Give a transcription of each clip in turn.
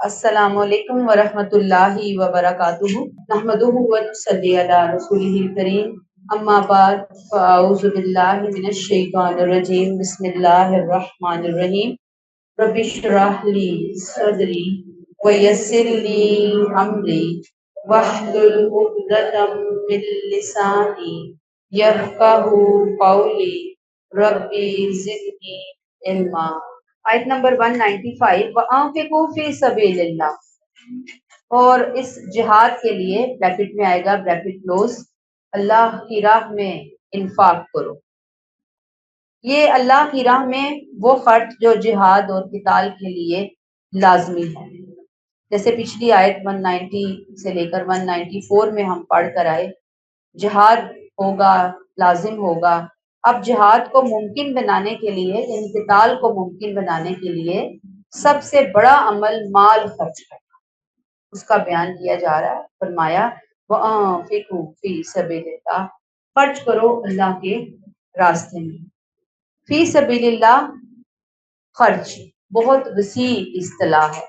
السلام علیکم ورحمۃ اللہ وبرکاتہ نحمدہ و نصلی علی رسولہ الکریم اما بعد فاعوذ باللہ من الشیطان الرجیم بسم اللہ الرحمن الرحیم رب اشرح لی صدری ویسر لی امری واحلل عقدۃ من لسانی یفقہوا قولی ربی زدنی علما۔ آیت نمبر 195 وَأَنفِقُوا فِي سَبِيلِ اللَّهِ، اور اس جہاد کے لیے بریکٹ میں آئے گا بریکٹ کلوز، اللہ کی راہ میں انفاق کرو۔ یہ اللہ کی راہ میں وہ خرچ جو جہاد اور قتال کے لیے لازمی ہے، جیسے پچھلی آیت 190 سے لے کر 194 میں ہم پڑھ کر آئے، جہاد ہوگا، لازم ہوگا۔ اب جہاد کو ممکن بنانے کے لیے، یعنی قتال کو ممکن بنانے کے لیے سب سے بڑا عمل مال خرچ کرنا، اس کا بیان کیا جا رہا ہے۔ فرمایا وَأَنفِقُوا فِي سَبِيلِ اللَّهِ، خرچ کرو اللہ کے راستے میں۔ فی سبیل اللہ خرچ بہت وسیع اصطلاح ہے،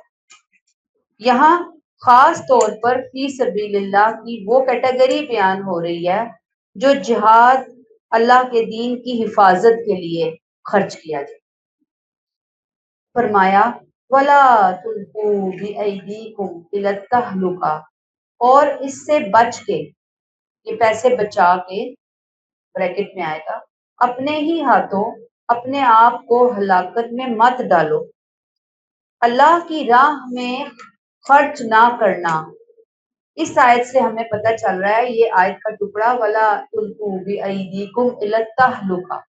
یہاں خاص طور پر فی سبیل اللہ کی وہ کیٹیگری بیان ہو رہی ہے جو جہاد اللہ کے دین کی حفاظت کے لیے خرچ کیا جائے۔ فرمایا وَلَا تُلْقُوا بِأَيْدِيكُمْ إِلَى التَّهْلُكَةِ، اور اس سے بچ کے، یہ پیسے بچا کے بریکٹ میں آئے گا، اپنے ہی ہاتھوں اپنے آپ کو ہلاکت میں مت ڈالو۔ اللہ کی راہ میں خرچ نہ کرنا، اس آیت سے ہمیں پتہ چل رہا ہے، یہ آیت کا ٹکڑا وَلَا تُلْقُوا بِأَيْدِيكُمْ إِلَى التَّهْلُكَةِ،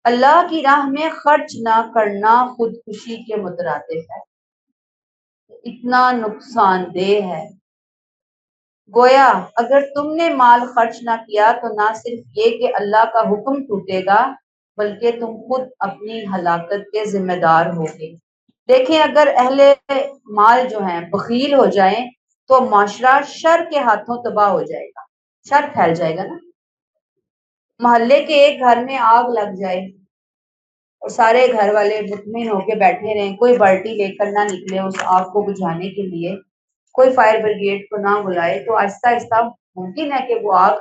اللہ کی راہ میں خرچ نہ کرنا خودکشی کے مترادف ہے، اتنا نقصان دہ ہے۔ گویا اگر تم نے مال خرچ نہ کیا تو نہ صرف یہ کہ اللہ کا حکم ٹوٹے گا، بلکہ تم خود اپنی ہلاکت کے ذمہ دار ہوگے۔ دیکھیں اگر اہل مال جو ہیں بخیل ہو جائیں تو معاشرہ شر کے ہاتھوں تباہ ہو جائے گا، شر پھیل جائے گا نا۔ محلے کے ایک گھر میں آگ لگ جائے اور سارے گھر والے مطمئن ہو کے بیٹھے رہیں، کوئی بالٹی لے کر نہ نکلے اس آگ کو بجھانے کے لیے، کوئی فائر بریگیڈ کو نہ بلائے، تو آہستہ آہستہ ممکن ہے کہ وہ آگ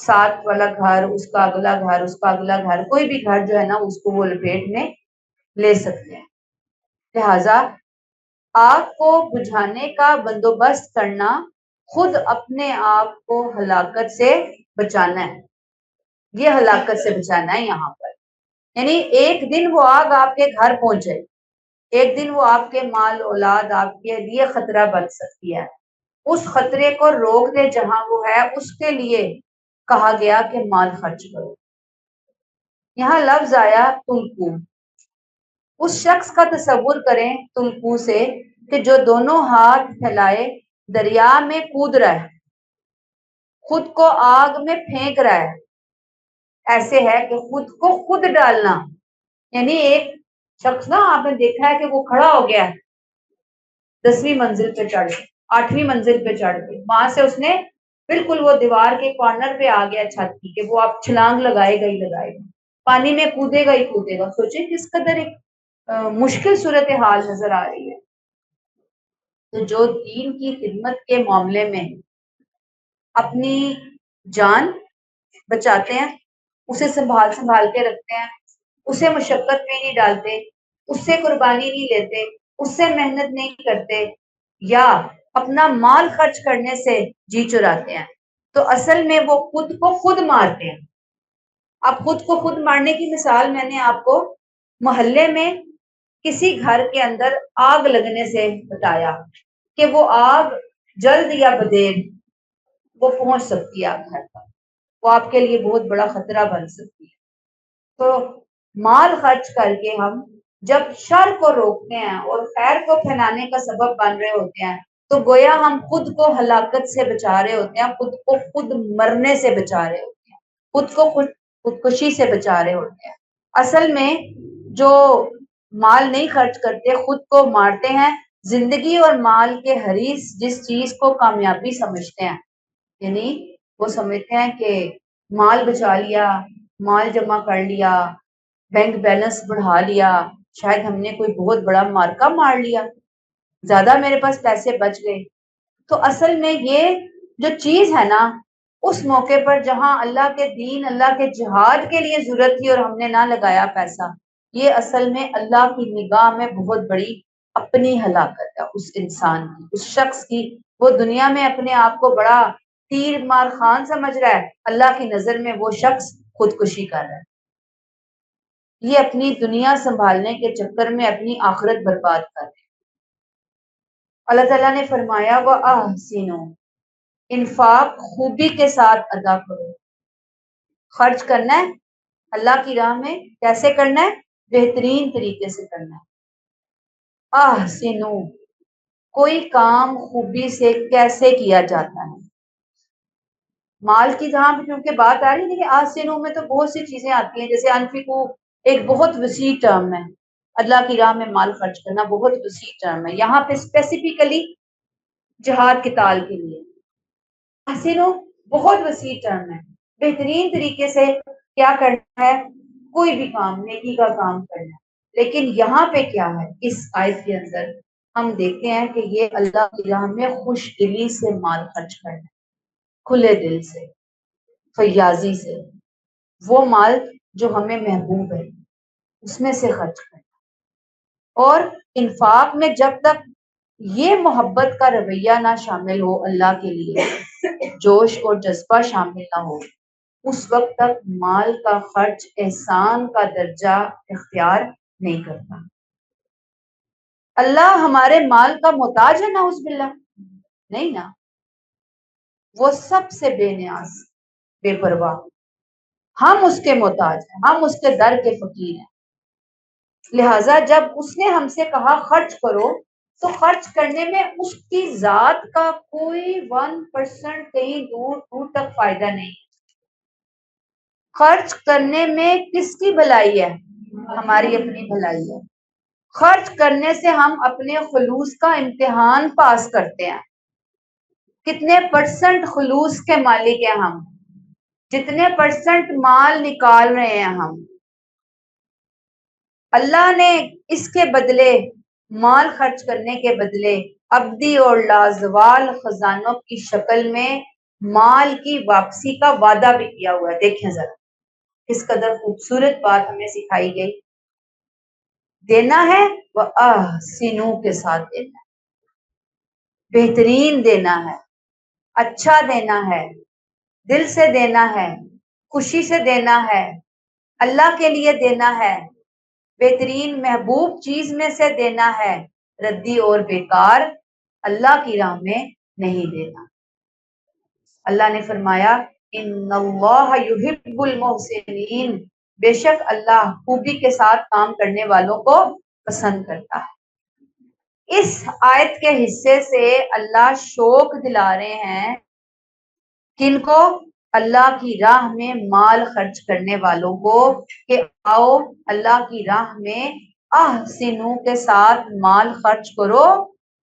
ساتھ والا گھر، اس کا اگلا گھر، اس کا اگلا گھر، کوئی بھی گھر جو ہے نا اس کو وہ لپیٹ میں لے سکتے ہیں۔ لہذا آگ کو بجھانے کا بندوبست کرنا خود اپنے آپ کو ہلاکت سے بچانا ہے، یہ ہلاکت سے بچانا ہے یہاں پر، یعنی ایک دن وہ آگ آپ کے گھر پہنچ جائے، ایک دن وہ آپ کے مال اولاد آپ کے لیے خطرہ بن سکتی ہے۔ اس خطرے کو روک دے جہاں وہ ہے، اس کے لیے کہا گیا کہ مال خرچ کرو۔ یہاں لفظ آیا تلقو، اس شخص کا تصور کریں تلقو سے کہ جو دونوں ہاتھ پھیلائے دریا میں کود رہا ہے، خود کو آگ میں پھینک رہا ہے، ایسے ہے کہ خود کو خود ڈالنا، یعنی ایک شخص نا آپ نے دیکھا ہے کہ وہ کھڑا ہو گیا ہے 10ویں منزل پہ چڑھ کے، 8ویں منزل پہ چڑھ کے، وہاں سے اس نے بالکل وہ دیوار کے کارنر پہ آ گیا چھت کی کہ وہ آپ چھلانگ لگائے گا ہی لگائے گا، پانی میں کودے گا ہی کودے گا۔ سوچیں کس قدر ایک مشکل صورتحال نظر آ رہی ہے۔ تو جو دین کی خدمت کے معاملے میں اپنی جان بچاتے ہیں، اسے سنبھال کے رکھتے ہیں، اسے مشقت میں نہیں ڈالتے، اس سے قربانی نہیں لیتے، اس سے محنت نہیں کرتے، یا اپنا مال خرچ کرنے سے جی چراتے ہیں، تو اصل میں وہ خود کو خود مارتے ہیں۔ اب خود کو خود مارنے کی مثال میں نے آپ کو محلے میں کسی گھر کے اندر آگ لگنے سے بتایا کہ وہ آگ جلد یا بدیر وہ پہنچ سکتی ہے آپ گھر تک، وہ آپ کے لیے بہت بڑا خطرہ بن سکتی ہے۔ تو مال خرچ کر کے ہم جب شر کو روکتے ہیں اور خیر کو پھیلانے کا سبب بن رہے ہوتے ہیں تو گویا ہم خود کو ہلاکت سے بچا رہے ہوتے ہیں، خود کو خود مرنے سے بچا رہے ہوتے ہیں، خود کو خودکشی سے بچا رہے ہوتے ہیں۔ اصل میں جو مال نہیں خرچ کرتے خود کو مارتے ہیں۔ زندگی اور مال کے حریص جس چیز کو کامیابی سمجھتے ہیں، یعنی وہ سمجھتے ہیں کہ مال بچا لیا، مال جمع کر لیا، بینک بیلنس بڑھا لیا، شاید ہم نے کوئی بہت بڑا مارکا مار لیا، زیادہ میرے پاس پیسے بچ گئے، تو اصل میں یہ جو چیز ہے نا، اس موقع پر جہاں اللہ کے دین، اللہ کے جہاد کے لیے ضرورت تھی اور ہم نے نہ لگایا پیسہ، یہ اصل میں اللہ کی نگاہ میں بہت بڑی اپنی ہلاکت ہے اس انسان کی، اس شخص کی۔ وہ دنیا میں اپنے آپ کو بڑا تیر مار خان سمجھ رہا ہے، اللہ کی نظر میں وہ شخص خودکشی کر رہا ہے۔ یہ اپنی دنیا سنبھالنے کے چکر میں اپنی آخرت برباد کر رہے ہیں۔ اللہ تعالیٰ نے فرمایا وَأَحْسِنُوا، انفاق خوبی کے ساتھ ادا کرو۔ خرچ کرنا ہے اللہ کی راہ میں، کیسے کرنا ہے؟ بہترین طریقے سے کرنا ہے۔ احسنوا، کوئی کام خوبی سے کیسے کیا جاتا ہے؟ مال کی جہاں پہ کیونکہ بات آ رہی ہے، دیکھیں احسنوا میں تو بہت سی چیزیں آتی ہیں، جیسے انفقوا ایک بہت وسیع ٹرم ہے، اللہ کی راہ میں مال خرچ کرنا بہت وسیع ٹرم ہے، یہاں پہ اسپیسیفکلی جہاد قتال کے لیے۔ احسنوا بہت وسیع ٹرم ہے، بہترین طریقے سے کیا کرنا ہے؟ کوئی بھی کام، نیکی کا کام کرنا ہے۔ لیکن یہاں پہ کیا ہے اس آیت کے اندر؟ ہم دیکھتے ہیں کہ یہ اللہ کی راہ میں خوش دلی سے مال خرچ کرنا ہے، کھلے دل سے، فیاضی سے، وہ مال جو ہمیں محبوب ہے اس میں سے خرچ کرنا۔ اور انفاق میں جب تک یہ محبت کا رویہ نہ شامل ہو اللہ کے لیے، جوش اور جذبہ شامل نہ ہو، اس وقت تک مال کا خرچ احسان کا درجہ اختیار نہیں کرتا۔ اللہ ہمارے مال کا محتاج ہے نعوذ باللہ؟ نہیں نا، وہ سب سے بے نیاز، بے پرواہ، ہم اس کے محتاج ہیں، ہم اس کے در کے فقیر ہیں۔ لہٰذا جب اس نے ہم سے کہا خرچ کرو، تو خرچ کرنے میں اس کی ذات کا کوئی 1% کہیں دور دور تک فائدہ نہیں۔ خرچ کرنے میں کس کی بھلائی ہے؟ ہماری اپنی بھلائی ہے۔ خرچ کرنے سے ہم اپنے خلوص کا امتحان پاس کرتے ہیں، کتنے پرسنٹ خلوص کے مالک ہیں ہم، جتنے پرسنٹ مال نکال رہے ہیں ہم۔ اللہ نے اس کے بدلے، مال خرچ کرنے کے بدلے، ابدی اور لازوال خزانوں کی شکل میں مال کی واپسی کا وعدہ بھی کیا ہوا ہے۔ دیکھیں ذرا کس قدر خوبصورت بات ہمیں سکھائی گئی۔ دینا ہے وہ احسنوا کے ساتھ دینا ہے، بہترین دینا ہے، اچھا دینا ہے، دل سے دینا ہے، خوشی سے دینا ہے، اللہ کے لیے دینا ہے، بہترین محبوب چیز میں سے دینا ہے، ردی اور بیکار اللہ کی راہ میں نہیں دینا۔ اللہ نے فرمایا ان اللہ یحب المحسنین، بے شک اللہ خوبی کے ساتھ کام کرنے والوں کو پسند کرتا ہے۔ اس آیت کے حصے سے اللہ شوق دلا رہے ہیں کن کو؟ اللہ کی راہ میں مال خرچ کرنے والوں کو، کہ آؤ اللہ کی راہ میں احسنوا کے ساتھ مال خرچ کرو،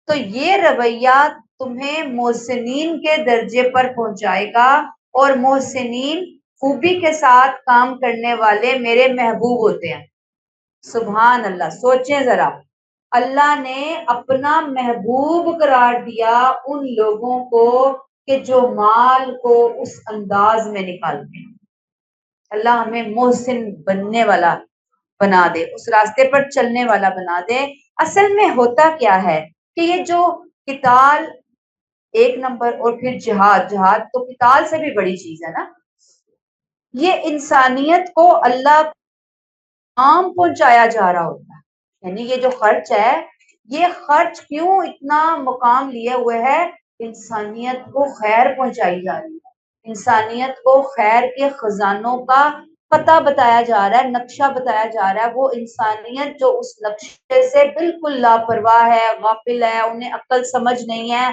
تو یہ رویہ تمہیں محسنین کے درجے پر پہنچائے گا، اور محسنین خوبی کے ساتھ کام کرنے والے میرے محبوب ہوتے ہیں۔ سبحان اللہ، سوچیں ذرا، اللہ نے اپنا محبوب قرار دیا ان لوگوں کو کہ جو مال کو اس انداز میں نکالتے ہیں۔ اللہ ہمیں محسن بننے والا بنا دے، اس راستے پر چلنے والا بنا دے۔ اصل میں ہوتا کیا ہے کہ یہ جو قتال ایک نمبر، اور پھر جہاد، جہاد تو قتال سے بھی بڑی چیز ہے نا، یہ انسانیت کو اللہ عام پہنچایا جا رہا ہوتا ہے۔ یعنی یہ جو خرچ ہے، یہ خرچ کیوں اتنا مقام لیے ہوئے ہے؟ انسانیت کو خیر پہنچائی جا رہی ہے، انسانیت کو خیر کے خزانوں کا پتہ بتایا جا رہا ہے، نقشہ بتایا جا رہا ہے۔ وہ انسانیت جو اس نقشے سے بالکل لاپرواہ ہے، غافل ہے، انہیں عقل سمجھ نہیں ہے،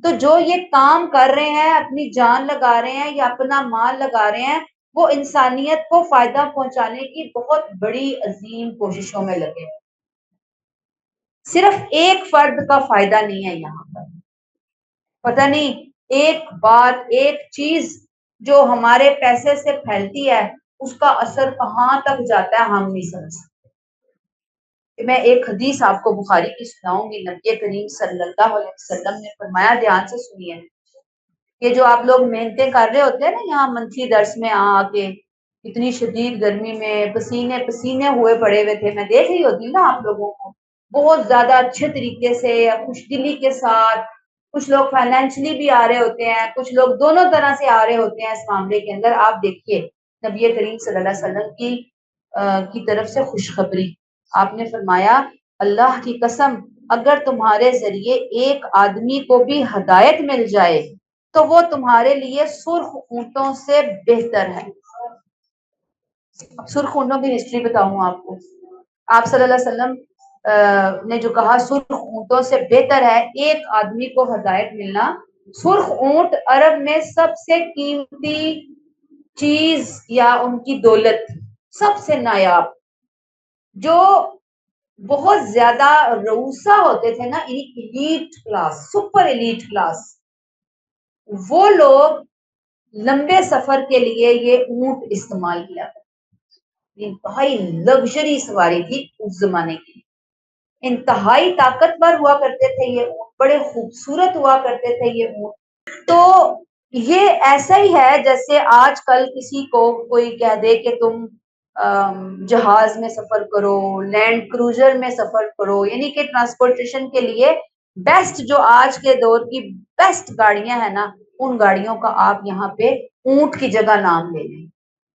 تو جو یہ کام کر رہے ہیں، اپنی جان لگا رہے ہیں یا اپنا مال لگا رہے ہیں، وہ انسانیت کو فائدہ پہنچانے کی بہت بڑی عظیم کوششوں میں لگے، صرف ایک فرد کا فائدہ نہیں ہے یہاں پر۔ پتہ نہیں ایک بات، ایک چیز جو ہمارے پیسے سے پھیلتی ہے، اس کا اثر کہاں تک جاتا ہے ہم نہیں سمجھ سکتے۔ میں ایک حدیث آپ کو بخاری کی سناؤں گی. نبی کریم صلی اللہ علیہ وسلم نے فرمایا، دھیان سے سنیے، کہ جو آپ لوگ محنتیں کر رہے ہوتے ہیں نا یہاں منتھی درس میں آ کے، اتنی شدید گرمی میں پسینے پسینے ہوئے پڑے ہوئے تھے، میں دیکھ رہی ہوتی ہوں نا آپ لوگوں کو بہت زیادہ اچھے طریقے سے، خوش دلی کے ساتھ. کچھ لوگ فائنینشلی بھی آ رہے ہوتے ہیں، کچھ لوگ دونوں طرح سے آ رہے ہوتے ہیں اس معاملے کے اندر. آپ دیکھیے نبی کریم صلی اللہ علیہ وسلم کی طرف سے خوشخبری. آپ نے فرمایا، اللہ کی قسم، اگر تمہارے ذریعے ایک آدمی کو بھی ہدایت مل جائے تو وہ تمہارے لیے سرخ اونٹوں سے بہتر ہے. سرخ اونٹوں کی ہسٹری بتاؤں آپ کو. آپ صلی اللہ علیہ وسلم نے جو کہا سرخ اونٹوں سے بہتر ہے ایک آدمی کو ہدایت ملنا. سرخ اونٹ عرب میں سب سے قیمتی چیز یا ان کی دولت، سب سے نایاب، جو بہت زیادہ رؤوسا ہوتے تھے نا، elite class, super elite class, وہ لوگ لمبے سفر کے لیے یہ اونٹ استعمال کیا کرتے. انتہائی لگژری سواری تھی اس زمانے کی. انتہائی طاقتور ہوا کرتے تھے یہ اونٹ، بڑے خوبصورت ہوا کرتے تھے یہ اونٹ. تو یہ ایسا ہی ہے جیسے آج کل کسی کو کوئی کہہ دے کہ تم جہاز میں سفر کرو، لینڈ کروزر میں سفر کرو، یعنی کہ ٹرانسپورٹیشن کے لیے بیسٹ، جو آج کے دور کی بیسٹ گاڑیاں ہیں نا، ان گاڑیوں کا آپ یہاں پہ اونٹ کی جگہ نام لے لیں.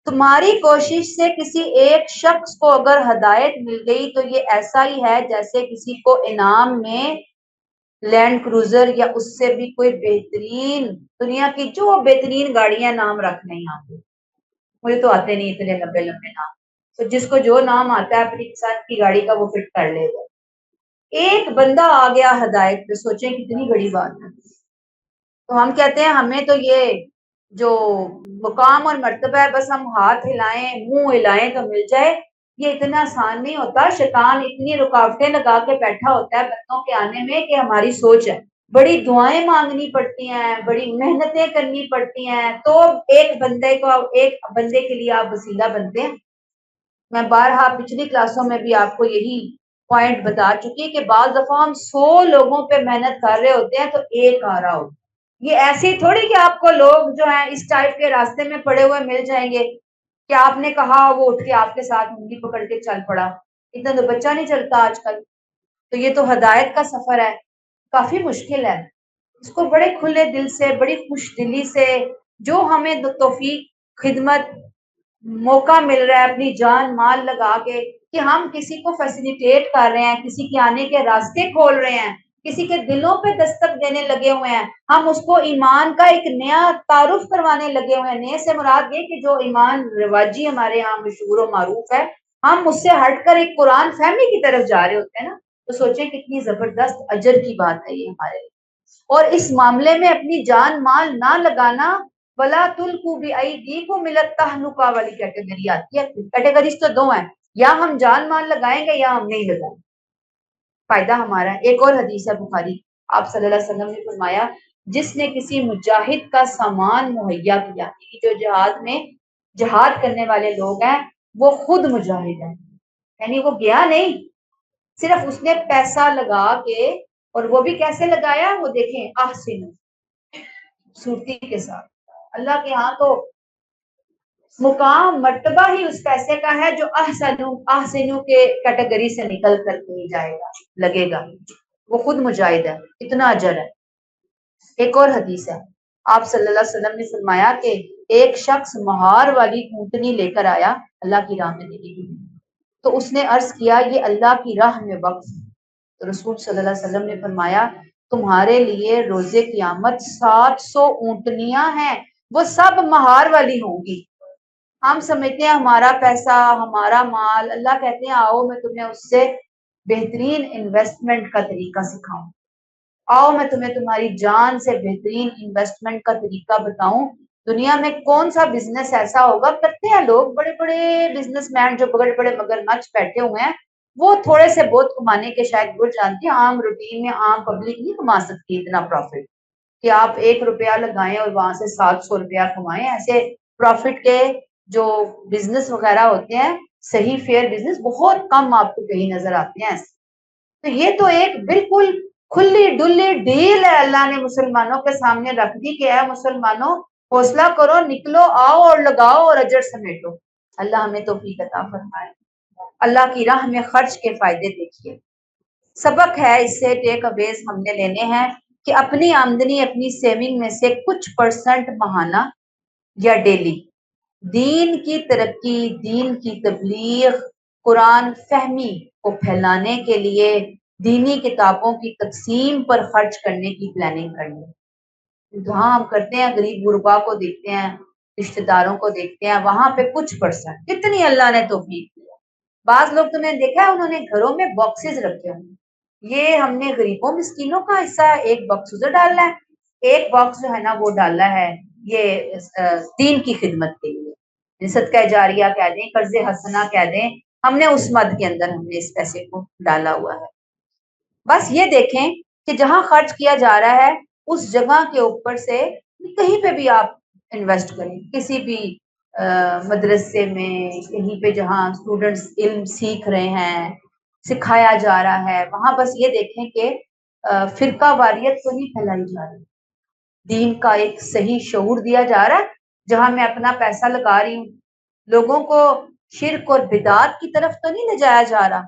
تمہاری کوشش سے کسی ایک شخص کو اگر ہدایت مل گئی تو یہ ایسا ہی ہے جیسے کسی کو انعام میں لینڈ کروزر یا اس سے بھی کوئی بہترین، دنیا کی جو بہترین گاڑیاں نام رکھنے یہاں پہ. مجھے تو آتے نہیں اتنے لمبے لمبے نام، تو جس کو جو نام آتا ہے اپنی پسند کی گاڑی کا وہ فٹ کر لے گا. ایک بندہ آ گیا ہدایت پہ، سوچیں کتنی بڑی بات ہے. تو ہم کہتے ہیں ہمیں تو یہ جو مقام اور مرتبہ ہے بس ہم ہاتھ ہلائیں منہ ہلائیں تو مل جائے. یہ اتنا آسان نہیں ہوتا. شیطان اتنی رکاوٹیں لگا کے بیٹھا ہوتا ہے بندوں کے آنے میں کہ ہماری سوچ ہے. بڑی دعائیں مانگنی پڑتی ہیں، بڑی محنتیں کرنی پڑتی ہیں، تو ایک بندے کے لیے آپ وسیلہ بنتے ہیں. میں بارہا پچھلی کلاسوں میں بھی آپ کو یہی پوائنٹ بتا چکی کہ بعض دفعہ ہم 100 لوگوں پہ محنت کر رہے ہوتے ہیں تو ایک آ رہا ہوتا. یہ ایسی تھوڑی کہ آپ کو لوگ جو ہیں اس ٹائپ کے راستے میں پڑے ہوئے مل جائیں گے کہ آپ نے کہا وہ اٹھ کے آپ کے ساتھ انگلی پکڑ کے چل پڑا. اتنا تو بچہ نہیں چلتا آج کل. تو یہ تو ہدایت کا سفر ہے، کافی مشکل ہے. اس کو بڑے کھلے دل سے، بڑی خوش دلی سے، جو ہمیں توفیق، خدمت، موقع مل رہا ہے اپنی جان مال لگا کے کہ ہم کسی کو فیسیلیٹیٹ کر رہے ہیں، کسی کے آنے کے راستے کھول رہے ہیں، کسی کے دلوں پہ دستک دینے لگے ہوئے ہیں، ہم اس کو ایمان کا ایک نیا تعارف کروانے لگے ہوئے ہیں. نئے سے مراد یہ کہ جو ایمان رواجی ہمارے یہاں مشہور و معروف ہے، ہم اس سے ہٹ کر ایک قرآن فہمی کی طرف جا رہے ہوتے ہیں نا. تو سوچیں کتنی زبردست اجر کی بات ہے یہ ہمارے لیے. اور اس معاملے میں اپنی جان مال نہ لگانا، ولا تلقوا بأیدیکم الی التہلکہ والی کیٹیگری آتی ہے. کیٹیگریز تو دو ہیں، یا ہم جان مال لگائیں گے یا ہم نہیں لگائیں گے. فائدہ ہمارا. ایک اور حدیث ہے بخاری، آپ صلی اللہ علیہ وسلم نے فرمایا، جس نے کسی مجاہد کا سامان مہیا کیا، جو جہاد کرنے والے لوگ ہیں وہ خود مجاہد ہیں، یعنی وہ گیا نہیں، صرف اس نے پیسہ لگا کے، اور وہ بھی کیسے لگایا وہ دیکھیں، احسن، خوبصورتی کے ساتھ. اللہ کے ہاں تو مقام مرتبہ ہی اس پیسے کا ہے جو احسنو کے کیٹیگری سے نکل کر نہیں جائے گا، لگے گا. وہ خود مجاہد ہے، اتنا اجر ہے. ایک اور حدیث ہے، آپ صلی اللہ علیہ وسلم نے فرمایا کہ ایک شخص مہار والی اونٹنی لے کر آیا اللہ کی راہ میں دینے کے لیے. تو اس نے عرض کیا یہ اللہ کی راہ میں وقف. تو رسول صلی اللہ علیہ وسلم نے فرمایا تمہارے لیے روز قیامت 700 اونٹنیاں ہیں، وہ سب مہار والی ہوں گی. ہم سمجھتے ہیں ہمارا پیسہ، ہمارا مال، اللہ کہتے ہیں آؤ میں تمہیں اس سے بہترین انویسٹمنٹ کا طریقہ سکھاؤں، آؤ میں تمہیں تمہاری جان سے بہترین انویسٹمنٹ کا طریقہ بتاؤں. دنیا میں کون سا بزنس ایسا ہوگا، کرتے ہیں لوگ، بڑے بڑے بزنس مین جو بڑے بڑے مگرمچھ بیٹھے ہوئے ہیں، وہ تھوڑے سے بہت کمانے کے شاید وہ جانتے ہیں، عام روٹین میں عام پبلک نہیں کما سکتی اتنا پروفٹ کہ آپ 1 روپیہ لگائیں اور وہاں سے 700 روپیہ کمائیں. ایسے پروفٹ کے جو بزنس وغیرہ ہوتے ہیں صحیح فیئر بزنس بہت کم آپ کو کہیں نظر آتے ہیں ایسے. تو یہ تو ایک بالکل کھلی ڈلی ڈیل ہے اللہ نے مسلمانوں کے سامنے رکھ دی کہ اے مسلمانوں حوصلہ کرو، نکلو، آؤ اور لگاؤ اور اجر سمیٹو. اللہ ہمیں توفیق عطا فرمائے. اللہ کی راہ میں خرچ کے فائدے دیکھیے. سبق ہے اس سے ٹیک اویز ہم نے لینے ہیں کہ اپنی آمدنی اپنی سیونگ میں سے کچھ پرسنٹ ماہانہ یا ڈیلی دین کی ترقی، دین کی تبلیغ، قرآن فہمی کو پھیلانے کے لیے دینی کتابوں کی تقسیم پر خرچ کرنے کی پلاننگ کرنی. جہاں ہم کرتے ہیں غریب غربا کو دیکھتے ہیں، رشتہ داروں کو دیکھتے ہیں، وہاں پہ کچھ پرسنٹ کتنی اللہ نے توفیق دی. بعض لوگ تو میں نے دیکھا ہے انہوں نے گھروں میں باکسز رکھے ہوں، یہ ہم نے غریبوں مسکینوں کا حصہ ایک باکس ادھر ڈالنا ہے، ایک باکس جو ہے نا وہ ڈالنا ہے یہ دین کی خدمت کے لیے، صدقہ جاریہ کہہ دیں، قرض حسنہ کہہ دیں، ہم نے اس مد کے اندر ہم نے اس پیسے کو ڈالا ہوا ہے. بس یہ دیکھیں کہ جہاں خرچ کیا جا رہا ہے اس جگہ کے اوپر سے کہیں پہ بھی آپ انویسٹ کریں، کسی بھی مدرسے میں، کہیں پہ جہاں اسٹوڈنٹس علم سیکھ رہے ہیں، سکھایا جا رہا ہے، وہاں بس یہ دیکھیں کہ فرقہ واریت کو نہیں پھیلائی جا رہی، دین کا ایک صحیح شعور دیا جا رہا ہے. جہاں میں اپنا پیسہ لگا رہی ہوں لوگوں کو شرک اور بدعات کی طرف تو نہیں لے جایا جا رہا،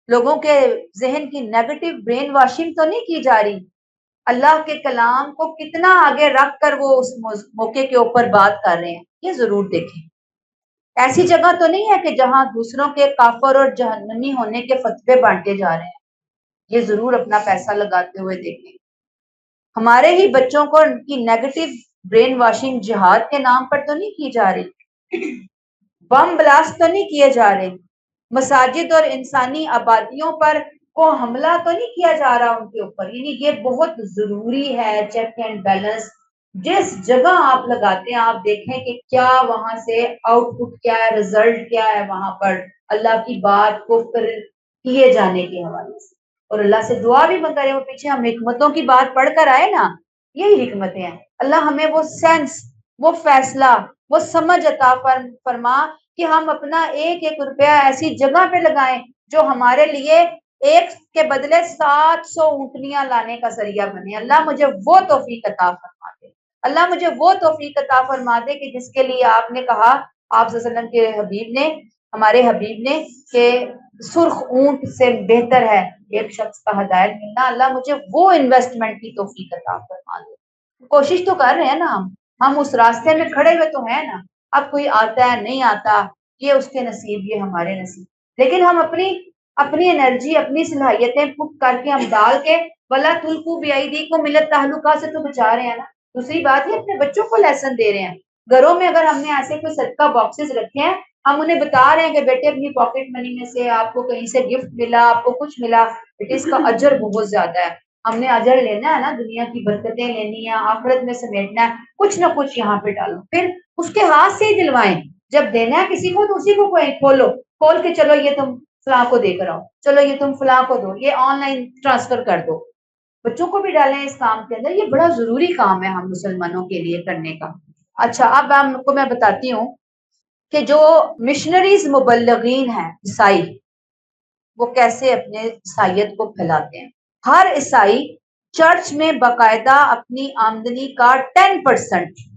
لوگوں کے ذہن کی نیگیٹو برین واشنگ تو نہیں کی جا رہی، اللہ کے کلام کو کتنا آگے رکھ کر وہ اس موقع کے اوپر بات کر رہے ہیں، یہ ضرور دیکھیں. ایسی جگہ تو نہیں ہے کہ جہاں دوسروں کے کافر اور جہنمی ہونے کے فتوے بانٹے جا رہے ہیں، یہ ضرور اپنا پیسہ لگاتے ہوئے دیکھیں. ہمارے ہی بچوں کو ان کی نیگیٹو برین واشنگ جہاد کے نام پر تو نہیں کی جا رہی، بم بلاسٹ تو نہیں کیے جا رہے، مساجد اور انسانی آبادیوں پر کو حملہ تو نہیں کیا جا رہا ان کے اوپر. یعنی یہ بہت ضروری ہے چیک اینڈ بیلنس. جس جگہ آپ لگاتے ہیں آپ دیکھیں کہ کیا وہاں سے آؤٹ پٹ کیا ہے، رزلٹ کیا ہے وہاں پر اللہ کی بات کو کیے جانے کے حوالے سے. اور اللہ سے دعا بھی کریں، وہ پیچھے ہم حکمتوں کی بات پڑھ کر آئے نا، یہی حکمتیں ہیں. اللہ ہمیں وہ سینس، وہ فیصلہ، وہ سمجھ عطا فرما کہ ہم اپنا ایک ایک روپیہ ایسی جگہ پہ لگائیں جو ہمارے لیے ایک کے بدلے 700 اونٹنیاں لانے کا ذریعہ بنے. اللہ مجھے وہ توفیق عطا فرما دے، اللہ مجھے وہ توفیق عطا فرما دے کہ جس کے لیے آپ نے کہا، آپ صلی اللہ علیہ وسلم کے حبیب نے، ہمارے حبیب نے، کہ سرخ اونٹ سے بہتر ہے ایک شخص کا ہدایت ملنا. اللہ مجھے وہ انویسٹمنٹ کی توفیق عطا فرما دے. کوشش تو کر رہے ہیں نا، ہم اس راستے میں کھڑے ہوئے تو ہیں نا. اب کوئی آتا ہے نہیں آتا یہ اس کے نصیب، یہ ہمارے نصیب، لیکن ہم اپنی انرجی، اپنی صلاحیتیں پٹ کر کے ہم ڈال کے ولا تلقوا بایدیکم الی التہلکہ سے تو بچا رہے ہیں نا. دوسری بات یہ اپنے بچوں کو لیسن دے رہے ہیں. گھروں میں اگر ہم نے ایسے کوئی صدقہ باکسز رکھے ہیں، ہم انہیں بتا رہے ہیں کہ بیٹے اپنی پاکٹ منی میں سے آپ کو کہیں سے گفٹ ملا، آپ کو کچھ ملا، بیٹے اس کا اجر بہت زیادہ ہے، ہم نے اجر لینا ہے نا، دنیا کی برکتیں لینی ہے، آخرت میں سمیٹنا ہے، کچھ نہ کچھ یہاں پہ ڈالو. پھر اس کے ہاتھ سے ہی دلوائیں. جب دینا ہے کسی کو تو اسی کو کھول کے چلو یہ تم فلاں کو دے کر آؤ، چلو یہ تم فلاں کو دو، یہ آن لائن ٹرانسفر کر دو. بچوں کو بھی ڈالیں اس کام کے اندر، یہ بڑا ضروری کام ہے ہم مسلمانوں کے لیے کرنے کا. اچھا اب آپ کو میں بتاتی ہوں کہ جو مشنریز مبلغین ہیں عیسائی، وہ کیسے اپنے عیسائیت کو پھیلاتے ہیں. ہر عیسائی چرچ میں باقاعدہ اپنی آمدنی کا 10%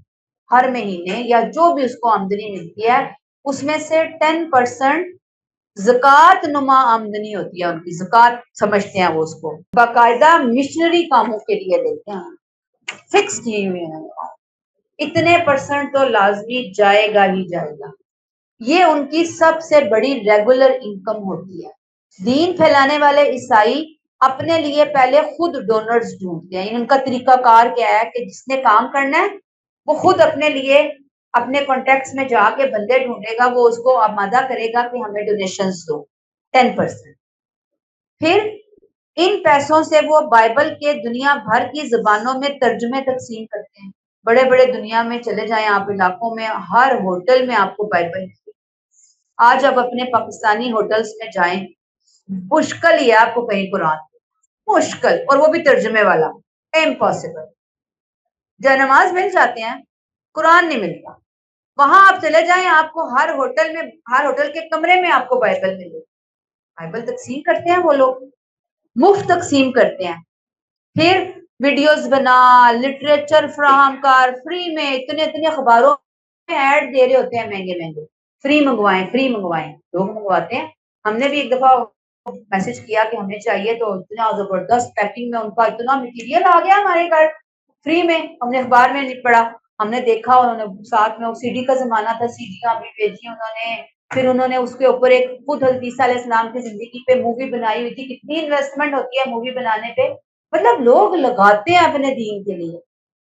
ہر مہینے یا جو بھی اس کو آمدنی ملتی ہے اس میں سے 10% زکوٰۃ نما آمدنی ہوتی ہے ان کی، زکوٰۃ سمجھتے ہیں وہ اس کو، باقاعدہ مشنری کاموں کے لیے دیتے ہیں، فکس کیے ہوئے ہیں اتنے % تو لازمی جائے گا ہی جائے گا. یہ ان کی سب سے بڑی ریگولر انکم ہوتی ہے. دین پھیلانے والے عیسائی اپنے لیے پہلے خود ڈونرز ڈھونڈتے ہیں. ان کا طریقہ کار کیا ہے کہ جس نے کام کرنا ہے وہ خود اپنے لیے اپنے کانٹیکٹس میں جا کے بندے ڈھونڈے گا، وہ اس کو آمادہ کرے گا کہ ہمیں ڈونیشنز دو 10%. پھر ان پیسوں سے وہ بائبل کے دنیا بھر کی زبانوں میں ترجمے تقسیم کرتے ہیں. بڑے بڑے دنیا میں چلے جائیں آپ علاقوں میں، ہر ہوٹل میں آپ کو بائبل. آج اب اپنے پاکستانی ہوٹلز میں جائیں، مشکل ہی ہے آپ کو کہیں قرآن، مشکل، اور وہ بھی ترجمے والا، امپاسبل. جائے نماز مل جاتے ہیں، قرآن نہیں ملتا. وہاں آپ چلے جائیں، آپ کو ہر ہوٹل کے کمرے میں آپ کو بائبل ملے، بائبل تقسیم کرتے ہیں وہ لوگ، مفت تقسیم کرتے ہیں. پھر ویڈیوز بنا، لٹریچر فراہم کر، فری میں اتنے اتنے اخباروں میں ایڈ دے رہے ہوتے ہیں مہنگے مہنگے، فری منگوائیں فری منگوائیں، لوگ منگواتے ہیں. ہم نے بھی ایک دفعہ میسج کیا کہ ہمیں چاہیے، تو اتنا زبردست پیکنگ میں ان کا اتنا مٹیریل آ گیا ہمارے گھر فری میں. ہم نے اخبار میں نہیں پڑھا، ہم نے دیکھا، انہوں نے ساتھ میں سی ڈی کا زمانہ تھا، سی ڈیاں بھی بھیجی انہوں نے. پھر انہوں نے اس کے اوپر ایک خود حضرت عیسیٰ علیہ السلام کی زندگی پہ مووی بنائی ہوئی تھی. کتنی انویسٹمنٹ ہوتی ہے مووی بنانے پہ، مطلب لوگ لگاتے ہیں اپنے دین کے لیے.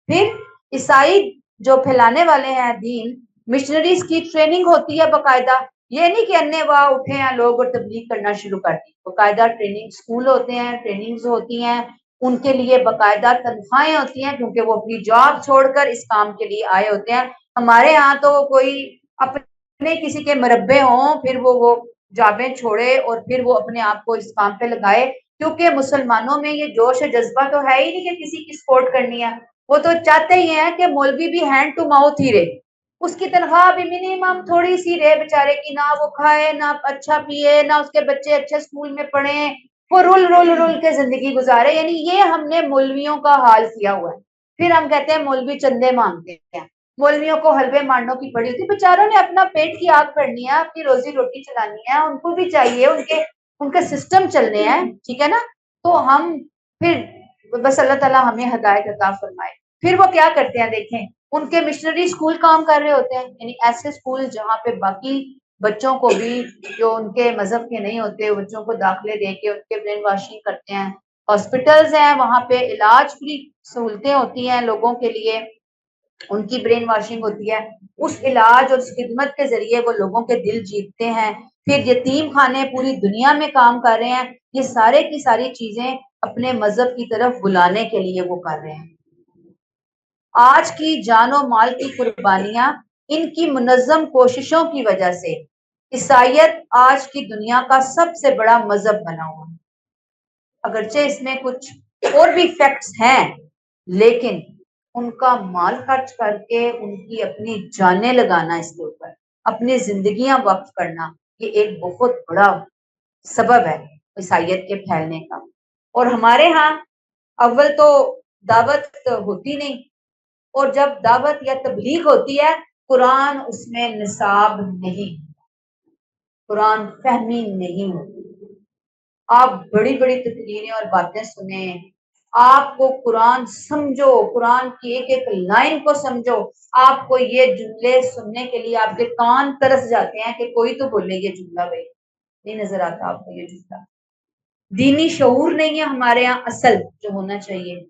پھر عیسائی جو پھیلانے والے ہیں دین، مشنریز کی ٹریننگ ہوتی ہے باقاعدہ. یہ نہیں کہ انے واہ اٹھے ہیں لوگ اور تبلیغ کرنا شروع کر دی. باقاعدہ ٹریننگ اسکول ہوتے ہیں، ٹریننگز ہوتی ہیں، ان کے لیے باقاعدہ تنخواہیں ہوتی ہیں، کیونکہ وہ اپنی جاب چھوڑ کر اس کام کے لیے آئے ہوتے ہیں. ہمارے ہاں تو کوئی اپنے کسی کے مربے ہوں، پھر وہ جابیں چھوڑے اور پھر وہ اپنے آپ کو اس کام پہ لگائے. کیونکہ مسلمانوں میں یہ جوش جذبہ تو ہے ہی نہیں کہ کسی کی سپورٹ کرنی ہے. وہ تو چاہتے ہی ہیں کہ مولوی بھی ہینڈ ٹو ماؤتھ ہی رہے، اس کی تنخواہ بھی منیمم تھوڑی سی رہے بیچارے کی، نہ وہ کھائے نہ اچھا پیے، نہ اس کے بچے اچھے اسکول میں پڑھیں، وہ رول کے زندگی گزارے. یعنی یہ ہم نے مولویوں کا حال کیا ہوا ہے. پھر ہم کہتے ہیں مولوی چندے مانگتے ہیں، مولویوں کو حلوے مانڈوں کی پڑی ہوتی. بیچاروں نے اپنا پیٹ کی آگ کرنی ہے، اپنی روزی روٹی چلانی ہے، ان کو بھی چاہیے ان کے سسٹم چلنے ہیں، ٹھیک ہے نا. تو ہم پھر بس اللہ تعالیٰ ہمیں ہدایت عطا فرمائے. پھر وہ کیا کرتے ہیں دیکھیں، ان کے مشنری اسکول کام کر رہے ہوتے ہیں، یعنی ایسے اسکول جہاں پہ باقی بچوں کو بھی جو ان کے مذہب کے نہیں ہوتے بچوں کو داخلے دے کے ان کے برین واشنگ کرتے ہیں. ہاسپٹلز ہیں وہاں پہ علاج کی سہولتیں ہوتی ہیں لوگوں کے لیے، ان کی برین واشنگ ہوتی ہے. اس علاج اور اس خدمت کے ذریعے وہ لوگوں کے دل جیتتے ہیں. پھر یتیم خانے پوری دنیا میں کام کر رہے ہیں. یہ سارے کی ساری چیزیں اپنے مذہب کی طرف بلانے کے لیے وہ کر رہے ہیں. آج کی جان و مال کی قربانیاں ان کی منظم کوششوں کی وجہ سے عیسائیت آج کی دنیا کا سب سے بڑا مذہب بنا ہوا ہے. اگرچہ اس میں کچھ اور بھی فیکٹس ہیں، لیکن ان کا مال خرچ کر کے ان کی اپنی جانیں لگانا، اس کے اوپر اپنی زندگیاں وقف کرنا، یہ ایک بہت بڑا سبب ہے عیسائیت کے پھیلنے کا. اور ہمارے ہاں اول تو دعوت ہوتی نہیں، اور جب دعوت یا تبلیغ ہوتی ہے قرآن اس میں نصاب نہیں، قرآن فہمی نہیں ہوتی. آپ بڑی بڑی تقریریں اور باتیں سنیں، آپ کو قرآن سمجھو، قرآن کی ایک ایک لائن کو سمجھو، آپ کو یہ جملے سننے کے لیے آپ کے کان ترس جاتے ہیں کہ کوئی تو بولے یہ جملہ. بھائی نہیں نظر آتا آپ کو یہ جملہ؟ دینی شعور نہیں ہے ہمارے یہاں اصل جو ہونا چاہیے.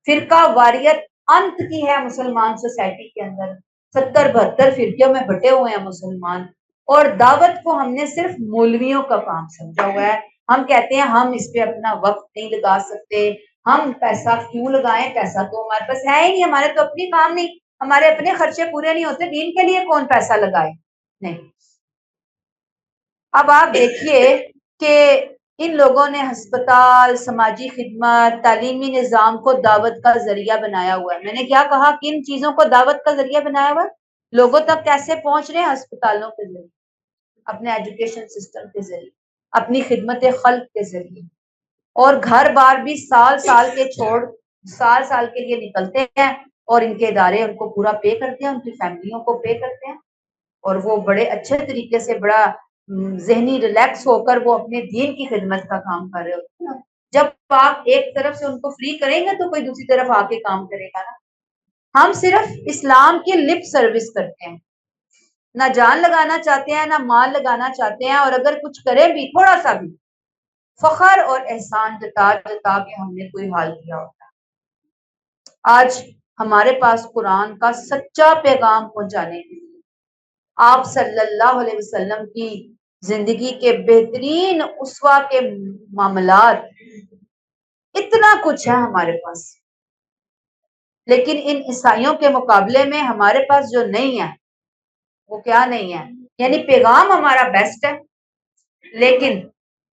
فرقہ واریت انت کی ہے مسلمان سوسائٹی کے اندر، 70-72 فرقوں میں بٹے ہوئے ہیں مسلمان. اور دعوت کو ہم نے صرف مولویوں کا کام سمجھا ہوا ہے. ہم کہتے ہیں ہم اس پہ اپنا وقت نہیں لگا سکتے، ہم پیسہ کیوں لگائیں، پیسہ تو ہمارے پاس ہے ہی نہیں، ہمارے تو اپنی کام نہیں، ہمارے اپنے خرچے پورے نہیں ہوتے، دین کے لیے کون پیسہ لگائے. نہیں. اب آپ دیکھیے کہ ان لوگوں نے ہسپتال، سماجی خدمت، تعلیمی نظام کو دعوت کا ذریعہ بنایا ہوا ہے. میں نے کیا کہا، کن چیزوں کو دعوت کا ذریعہ بنایا ہوا ہے؟ لوگوں تک کیسے پہنچ رہے ہیں؟ ہسپتالوں کے ذریعے، اپنے ایجوکیشن سسٹم کے ذریعے، اپنی خدمت خلق کے ذریعے. اور گھر بار بھی سال سال کے چھوڑ سال کے لیے نکلتے ہیں، اور ان کے ادارے ان کو پورا پے کرتے ہیں، ان کی فیملیوں کو پے کرتے ہیں، اور وہ بڑے اچھے طریقے سے بڑا ذہنی ریلیکس ہو کر وہ اپنے دین کی خدمت کا کام کر رہے ہوتے ہیں. جب آپ ایک طرف سے ان کو فری کریں گے تو کوئی دوسری طرف آ کے کام کرے گا نا. ہم صرف اسلام کی لپ سروس کرتے ہیں، نہ جان لگانا چاہتے ہیں، نہ مال لگانا چاہتے ہیں، اور اگر کچھ کریں بھی تھوڑا سا بھی فخر اور احسان جتا جتا کے ہم نے کوئی حال کیا ہوتا ہے. آج ہمارے پاس قرآن کا سچا پیغام پہنچانے کے لیے آپ صلی اللہ علیہ وسلم کی زندگی کے بہترین اسوہ کے معاملات، اتنا کچھ ہے ہمارے پاس. لیکن ان عیسائیوں کے مقابلے میں ہمارے پاس جو نہیں ہے وہ کیا نہیں ہے، یعنی پیغام ہمارا بیسٹ ہے، لیکن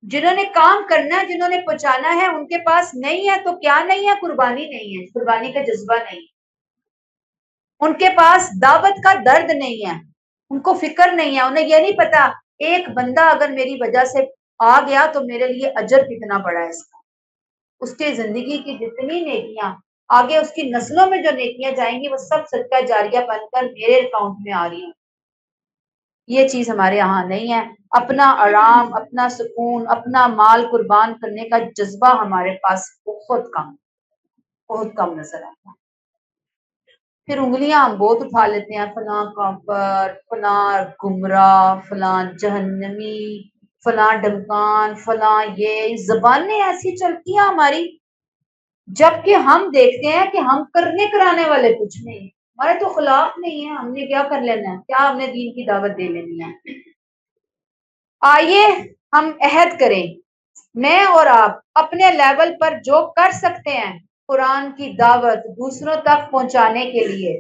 جنہوں نے کام کرنا ہے، جنہوں نے پہنچانا ہے، ان کے پاس نہیں ہے. تو کیا نہیں ہے؟ قربانی نہیں ہے، قربانی کا جذبہ نہیں. ان کے پاس دعوت کا درد نہیں ہے، ان کو فکر نہیں ہے، انہیں یہ نہیں پتا ایک بندہ اگر میری وجہ سے آ گیا تو میرے لیے اجر کتنا بڑا ہے اس کا، اس کے زندگی کی جتنی نیکیاں آگے اس کی نسلوں میں جو نیکیاں جائیں گی وہ سب صدقہ جاریہ بن کر میرے اکاؤنٹ میں آ رہی ہیں۔ یہ چیز ہمارے یہاں نہیں ہے، اپنا آرام، اپنا سکون، اپنا مال قربان کرنے کا جذبہ ہمارے پاس بہت کم نظر آتا ہے۔ پھر انگلیاں ہم بہت اٹھا لیتے ہیں، فلاں کافر، فلاں گمراہ، فلاں جہنمی، فلاں ڈمکان، فلاں، یہ زبانیں ایسی چلتی ہیں ہماری، جبکہ ہم دیکھتے ہیں کہ ہم کرنے کرانے والے کچھ نہیں، ہمارے تو خلاف نہیں ہے، ہم نے کیا کر لینا ہے، کیا ہم نے دین کی دعوت دے لینی ہے۔ آئیے ہم عہد کریں، میں اور آپ اپنے لیول پر جو کر سکتے ہیں قرآن کی دعوت دوسروں تک پہنچانے کے لیے،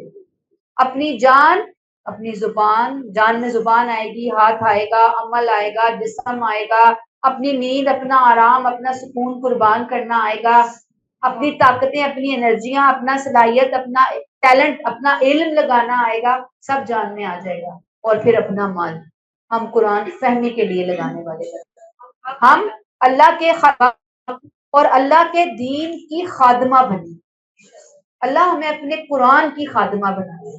اپنی جان، اپنی زبان، جان میں زبان آئے گی، ہاتھ آئے گا، عمل آئے گا، جسم آئے گا، اپنی نیند، اپنا آرام، اپنا سکون قربان کرنا آئے گا، اپنی طاقتیں، اپنی انرجیاں، اپنا صلاحیت، اپنا ٹیلنٹ، اپنا علم لگانا آئے گا، سب جان میں آ جائے گا۔ اور پھر اپنا مال ہم قرآن فہمی کے لیے لگانے والے ہیں، ہم اللہ کے اور اللہ کے دین کی خادمہ بنی، اللہ ہمیں اپنے قرآن کی خادمہ بنائے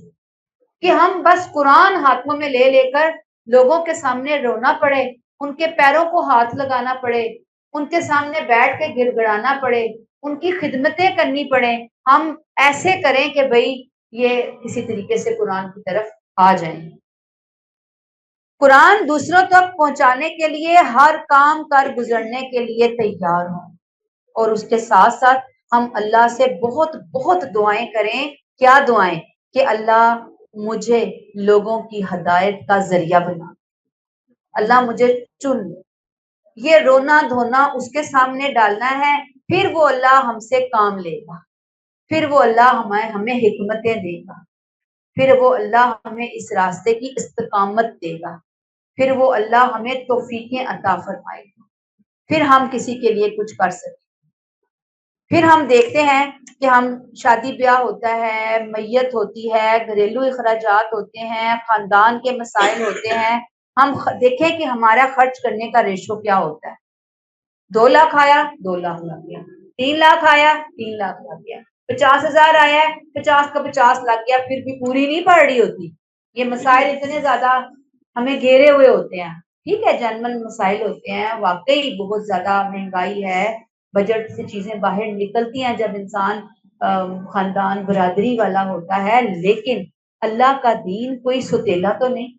کہ ہم بس قرآن ہاتھوں میں لے لے کر لوگوں کے سامنے رونا پڑے، ان کے پیروں کو ہاتھ لگانا پڑے، ان کے سامنے بیٹھ کے گڑ گڑانا پڑے، ان کی خدمتیں کرنی پڑے، ہم ایسے کریں کہ بھئی یہ کسی طریقے سے قرآن کی طرف آ جائیں۔ قرآن دوسروں تک پہنچانے کے لیے ہر کام کر گزرنے کے لیے تیار ہوں، اور اس کے ساتھ ساتھ ہم اللہ سے بہت بہت دعائیں کریں۔ کیا دعائیں؟ کہ اللہ مجھے لوگوں کی ہدایت کا ذریعہ بنا، اللہ مجھے چن، یہ رونا دھونا اس کے سامنے ڈالنا ہے، پھر وہ اللہ ہم سے کام لے گا، پھر وہ اللہ ہمیں حکمتیں دے گا، پھر وہ اللہ ہمیں اس راستے کی استقامت دے گا، پھر وہ اللہ ہمیں توفیقیں عطا فرمائے گا، پھر ہم کسی کے لیے کچھ کر سکیں۔ پھر ہم دیکھتے ہیں کہ ہم شادی بیاہ ہوتا ہے، میت ہوتی ہے، گھریلو اخراجات ہوتے ہیں، خاندان کے مسائل ہوتے ہیں، ہم دیکھیں کہ ہمارا خرچ کرنے کا ریشو کیا ہوتا ہے۔ 2 لاکھ آیا، 2 لاکھ لگ گیا، 3 لاکھ آیا، 3 لاکھ لگ گیا، 50,000 آیا ہے، 50 کا 50 لگ گیا، پھر بھی پوری نہیں پڑ رہی ہوتی۔ یہ مسائل اتنے زیادہ ہمیں گھیرے ہوئے ہوتے ہیں، ٹھیک ہے، جنرل مسائل ہوتے ہیں، واقعی بہت زیادہ مہنگائی ہے، بجٹ سے چیزیں باہر نکلتی ہیں جب انسان خاندان برادری والا ہوتا ہے، لیکن اللہ کا دین کوئی ستیلا تو نہیں۔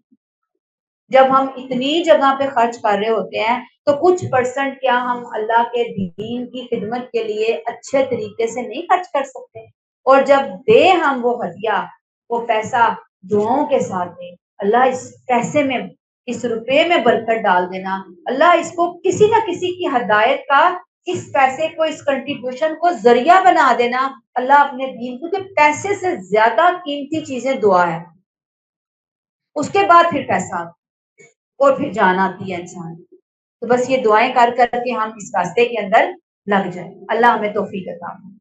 جب ہم اتنی جگہ پہ خرچ کر رہے ہوتے ہیں تو کچھ پرسنٹ کیا ہم اللہ کے دین کی خدمت کے لیے اچھے طریقے سے نہیں خرچ کر سکتے؟ اور جب دے ہم وہ ہدیہ، وہ پیسہ دعاؤں کے ساتھ دیں، اللہ اس پیسے میں، اس روپے میں برکت ڈال دینا، اللہ اس کو کسی نہ کسی کی ہدایت کا، اس پیسے کو، اس کنٹریبیوشن کو ذریعہ بنا دینا اللہ اپنے دین کو، کہ پیسے سے زیادہ قیمتی چیزیں دعا ہے، اس کے بعد پھر پیسہ اور پھر جان آتی ہے انسان۔ تو بس یہ دعائیں کر کر کے ہم اس راستے کے اندر لگ جائیں، اللہ ہمیں توفیق عطا فرمائے۔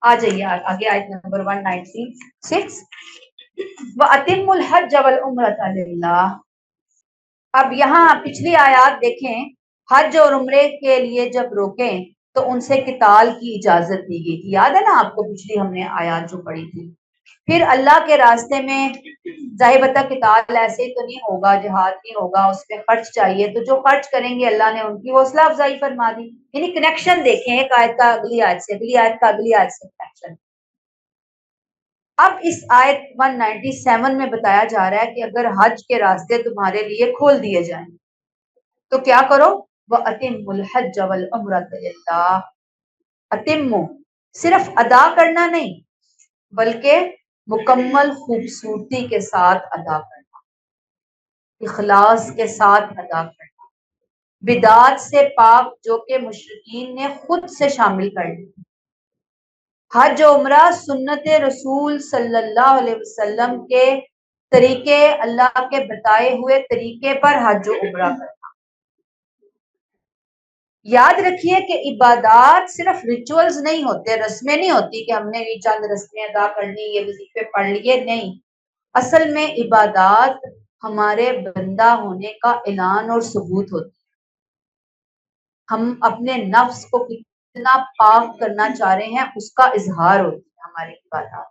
آ جائیے آگے، آیت نمبر 196۔ وَأَتِمُّوا الْحَجَّ وَالْعُمْرَةَ لِلَّهِ۔ اب یہاں پچھلی آیات دیکھیں، حج اور عمرے کے لیے جب روکیں تو ان سے قتال کی اجازت دی گئی تھی، یاد ہے نا آپ کو پچھلی ہم نے آیات جو پڑھی تھی۔ پھر اللہ کے راستے میں ظاہر بتا قتال ایسے ہی تو نہیں ہوگا، جہاد نہیں ہوگا، اس پہ خرچ چاہیے، تو جو خرچ کریں گے اللہ نے ان کی حوصلہ افزائی فرما دی۔ یعنی کنیکشن دیکھیں ایک آیت کا اگلی آیت سے، اگلی آیت کا اگلی آیت سے کنیکشن۔ اب اس آیت 197 میں بتایا جا رہا ہے کہ اگر حج کے راستے تمہارے لیے کھول دیے جائیں تو کیا کرو؟ وَأَتِمُّوا الْحَجَّ وَالْعُمْرَةَ لِلَّهِ۔ اتمو صرف ادا کرنا نہیں، بلکہ مکمل خوبصورتی کے ساتھ ادا کرنا، اخلاص کے ساتھ ادا کرنا، بدعات سے پاک جو کہ مشرکین نے خود سے شامل کر لی۔ حج و عمرہ سنت رسول صلی اللہ علیہ وسلم کے طریقے، اللہ کے بتائے ہوئے طریقے پر حج و عمرہ کرنا، یاد رکھیے کہ عبادات صرف ریچولز نہیں ہوتے، رسمیں نہیں ہوتی کہ ہم نے یہ چند رسمیں ادا کر لی، یہ وظیفے پڑھ لیے، نہیں. اصل میں عبادات ہمارے بندہ ہونے کا اعلان اور ثبوت ہوتی ہے. ہم اپنے نفس کو کتنا پاک کرنا چاہ رہے ہیں اس کا اظہار ہوتی ہے ہماری عبادات.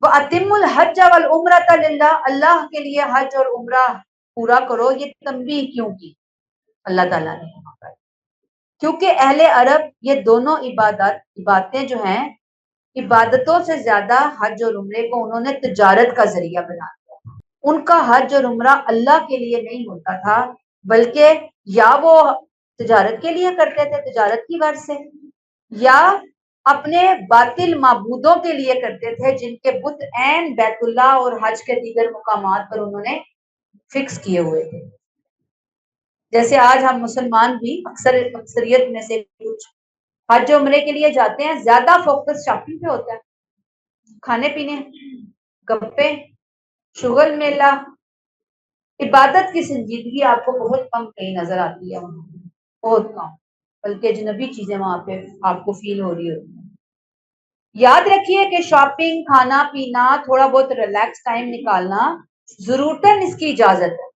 وَأَتِمُّ الْحَجَّ وَالْعُمْرَةَ لِلَّهِ، اللہ کے لیے حج اور عمرہ پورا کرو. یہ تنبیہ کیوں کی اللہ تعالیٰ نے یہاں پر؟ کیونکہ اہل عرب یہ دونوں عبادتیں جو ہیں، عبادتوں سے زیادہ حج اور عمرے کو انہوں نے تجارت کا ذریعہ بنا دیا. ان کا حج اور عمرہ اللہ کے لیے نہیں ہوتا تھا، بلکہ یا وہ تجارت کے لیے کرتے تھے، تجارت کی غرض سے، یا اپنے باطل معبودوں کے لیے کرتے تھے جن کے بت عین بیت اللہ اور حج کے دیگر مقامات پر انہوں نے فکس کیے ہوئے تھے. جیسے آج ہم مسلمان بھی اکثریت میں سے کچھ حج عمرے کے لیے جاتے ہیں، زیادہ فوکس شاپنگ پہ ہوتا ہے، کھانے پینے، گپے، شغل میلہ. عبادت کی سنجیدگی آپ کو بہت کم کہیں نظر آتی ہے، بہت کم، بلکہ اجنبی چیزیں وہاں پہ آپ کو فیل ہو رہی ہوتی ہیں. یاد رکھیے کہ شاپنگ، کھانا پینا، تھوڑا بہت ریلیکس ٹائم نکالنا ضرورتاً اس کی اجازت ہے.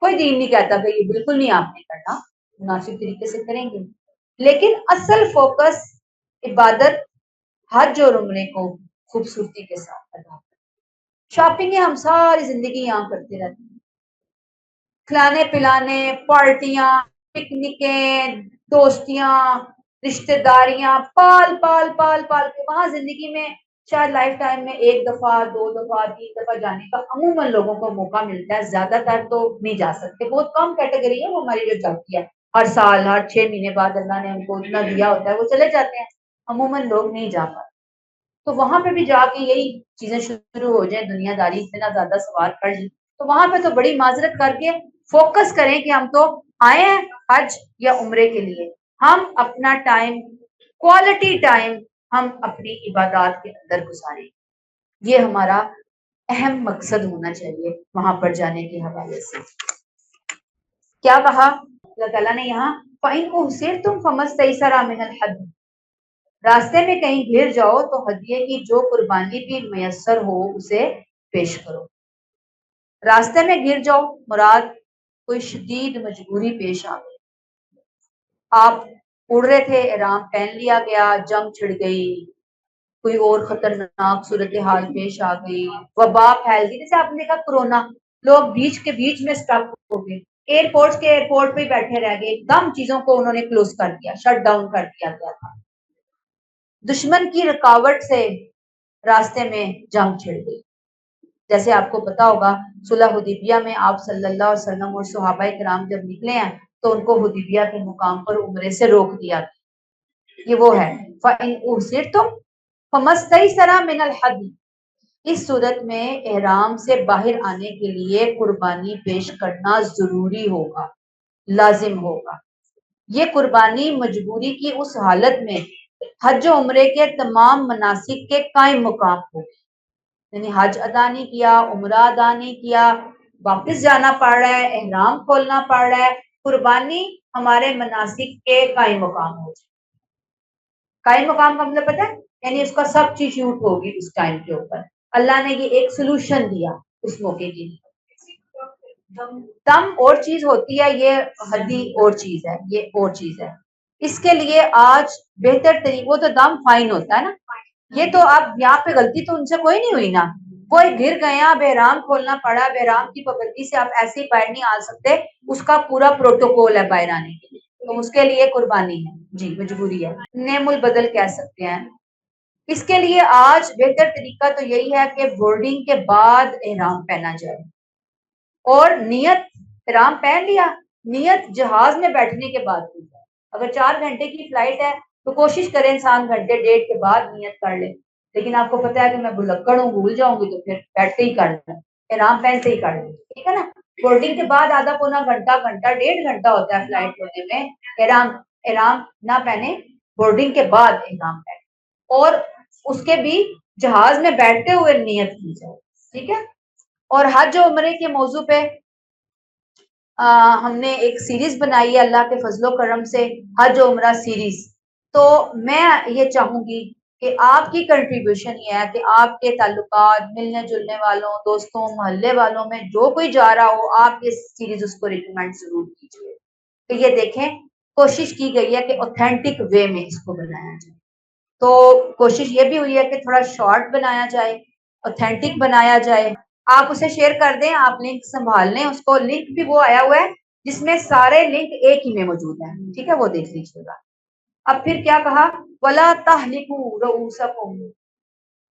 کوئی دین نہیں کہتا کہ یہ بالکل نہیں آپ نے کرنا، مناسب طریقے سے کریں گے، لیکن اصل فوکس عبادت حج اور عمرے کو خوبصورتی کے ساتھ ادا کرنا. شاپنگیں ہم ساری زندگی یہاں کرتے رہتے ہیں، کھلانے پلانے، پارٹیاں، پکنکیں، دوستیاں، رشتہ داریاں، پال پال پال پال کے وہاں زندگی میں شاید لائف ٹائم میں ایک دفعہ، دو دفعہ، تین دفعہ جانے کا عموماً لوگوں کو موقع ملتا ہے. زیادہ تر تو نہیں جا سکتے، بہت کم کیٹیگری ہے وہ ہماری جو جاتی ہے. ہر سال، ہر 6 مہینے بعد اللہ نے ہم کو اتنا دیا ہوتا ہے وہ چلے جاتے ہیں، عموماً لوگ نہیں جا پاتے. تو وہاں پہ بھی جا کے یہی چیزیں شروع ہو جائیں، دنیا داری اتنا زیادہ سوار کر لی، تو وہاں پہ تو بڑی معذرت کر کے فوکس کریں کہ ہم تو آئے ہیں حج یا عمرے کے لیے. ہم اپنا ٹائم، کوالٹی ٹائم ہم اپنی عبادات کے اندر گزاریں. یہ ہمارا اہم مقصد ہونا چاہیے وہاں پر جانے کے حوالے سے. کیا کہا اللہ تعالیٰ نے یہاں؟ فَإِنْ أُحْصِرْتُمْ فَمَا اسْتَيْسَرَ مِنَ الْهَدْيِ، راستے میں کہیں گر جاؤ تو ہدیے کی جو قربانی بھی میسر ہو اسے پیش کرو. راستے میں گر جاؤ مراد کوئی شدید مجبوری پیش آ گئی، آپ اڑ رہے تھے، احرام پہن لیا گیا، جنگ چھڑ گئی، کوئی اور خطرناک صورتحال پیش آ گئی، وبا پھیل گئی، جیسے آپ نے دیکھا کورونا، لوگ بیچ کے بیچ میں سٹک ہو گئے، ایئرپورٹ پہ بیٹھے رہ گئے، ایک دم چیزوں کو انہوں نے کلوز کر دیا، شٹ ڈاؤن کر دیا گیا تھا. دشمن کی رکاوٹ سے راستے میں جنگ چھڑ گئی. جیسے آپ کو پتا ہوگا صلح حدیبیہ میں آپ صلی اللہ علیہ وسلم اور صحابہ کرام جب نکلے ہیں تو ان کو حدیبیہ کے مقام پر عمرے سے روک دیا. یہ وہ ہے فَإِنْ أُحْصِرْتُمْ فَمَا اسْتَيْسَرَ مِنَ الْهَدْيِ. اس صورت میں احرام سے باہر آنے کے لیے قربانی پیش کرنا ضروری ہوگا، لازم ہوگا. یہ قربانی مجبوری کی اس حالت میں حج و عمرے کے تمام مناسک کے قائم مقام ہوگی. یعنی حج ادا نہیں کیا، عمرہ ادا نہیں کیا، واپس جانا پڑ رہا ہے، احرام کھولنا پڑ رہا ہے، قربانی ہمارے مناسک کے قائم مقام ہو جائے. قائم مقام کا مطلب پتہ ہے، یعنی اس کا سب چیز شوٹ ہوگی اس ٹائم کے اوپر. اللہ نے یہ ایک سلوشن دیا اس موقع کے لیے. دم اور چیز ہوتی ہے، یہ ہدی اور چیز ہے، یہ اور چیز ہے. اس کے لیے آج بہتر طریقہ، وہ تو دم فائن ہوتا ہے نا، یہ تو اب یہاں پہ غلطی تو ان سے کوئی نہیں ہوئی نا، کوئی گر گئے، اب احرام کھولنا پڑا، احرام کی پابندی سے آپ ایسے ہی باہر نہیں آ سکتے، اس کا پورا پروٹوکول ہے باہر آنے کے لیے، تو اس کے لیے قربانی ہے، جی مجبوری ہے، نعم البدل کہہ سکتے ہیں. اس کے لیے آج بہتر طریقہ تو یہی ہے کہ بورڈنگ کے بعد احرام پہنا جائے، اور نیت، احرام پہن لیا، نیت جہاز میں بیٹھنے کے بعد کی جائے. اگر 4 گھنٹے کی فلائٹ ہے تو کوشش کریں انسان گھنٹے ڈیڑھ کے بعد نیت کر لے. لیکن آپ کو پتا ہے کہ میں بھلکڑ ہوں، بھول جاؤں گی، تو پھر بیٹھتے ہی کر لیں، احرام پہنتے ہی کر لیں، ٹھیک ہے نا. بورڈنگ کے بعد آدھا پونا گھنٹہ، ڈیڑھ گھنٹہ ہوتا ہے فلائٹ ہونے میں، احرام نہ پہنے، بورڈنگ کے بعد احرام پہنے، اور اس کے بھی جہاز میں بیٹھتے ہوئے نیت کی جائے، ٹھیک ہے. اور حج و عمرے کے موضوع پہ ہم نے ایک سیریز بنائی ہے اللہ کے فضل و کرم سے، حج و عمرہ سیریز. تو میں یہ چاہوں گی کہ آپ کی کنٹریبیوشن یہ ہے کہ آپ کے تعلقات، ملنے جلنے والوں، دوستوں، محلے والوں میں جو کوئی جا رہا ہو، آپ یہ سیریز اس کو ریکمینڈ ضرور کیجیے کہ یہ دیکھیں. کوشش کی گئی ہے کہ اوتھینٹک وے میں اس کو بنایا جائے. تو کوشش یہ بھی ہوئی ہے کہ تھوڑا شارٹ بنایا جائے، اوتھینٹک بنایا جائے. آپ اسے شیئر کر دیں، آپ لنک سنبھال لیں اس کو. لنک بھی وہ آیا ہوا ہے جس میں سارے لنک ایک ہی میں موجود ہیں، ٹھیک ہے، وہ دیکھ لیجیے گا. اب پھر کیا کہا، وَلَا تَحْلِقُوا رُؤُوسَكُمْ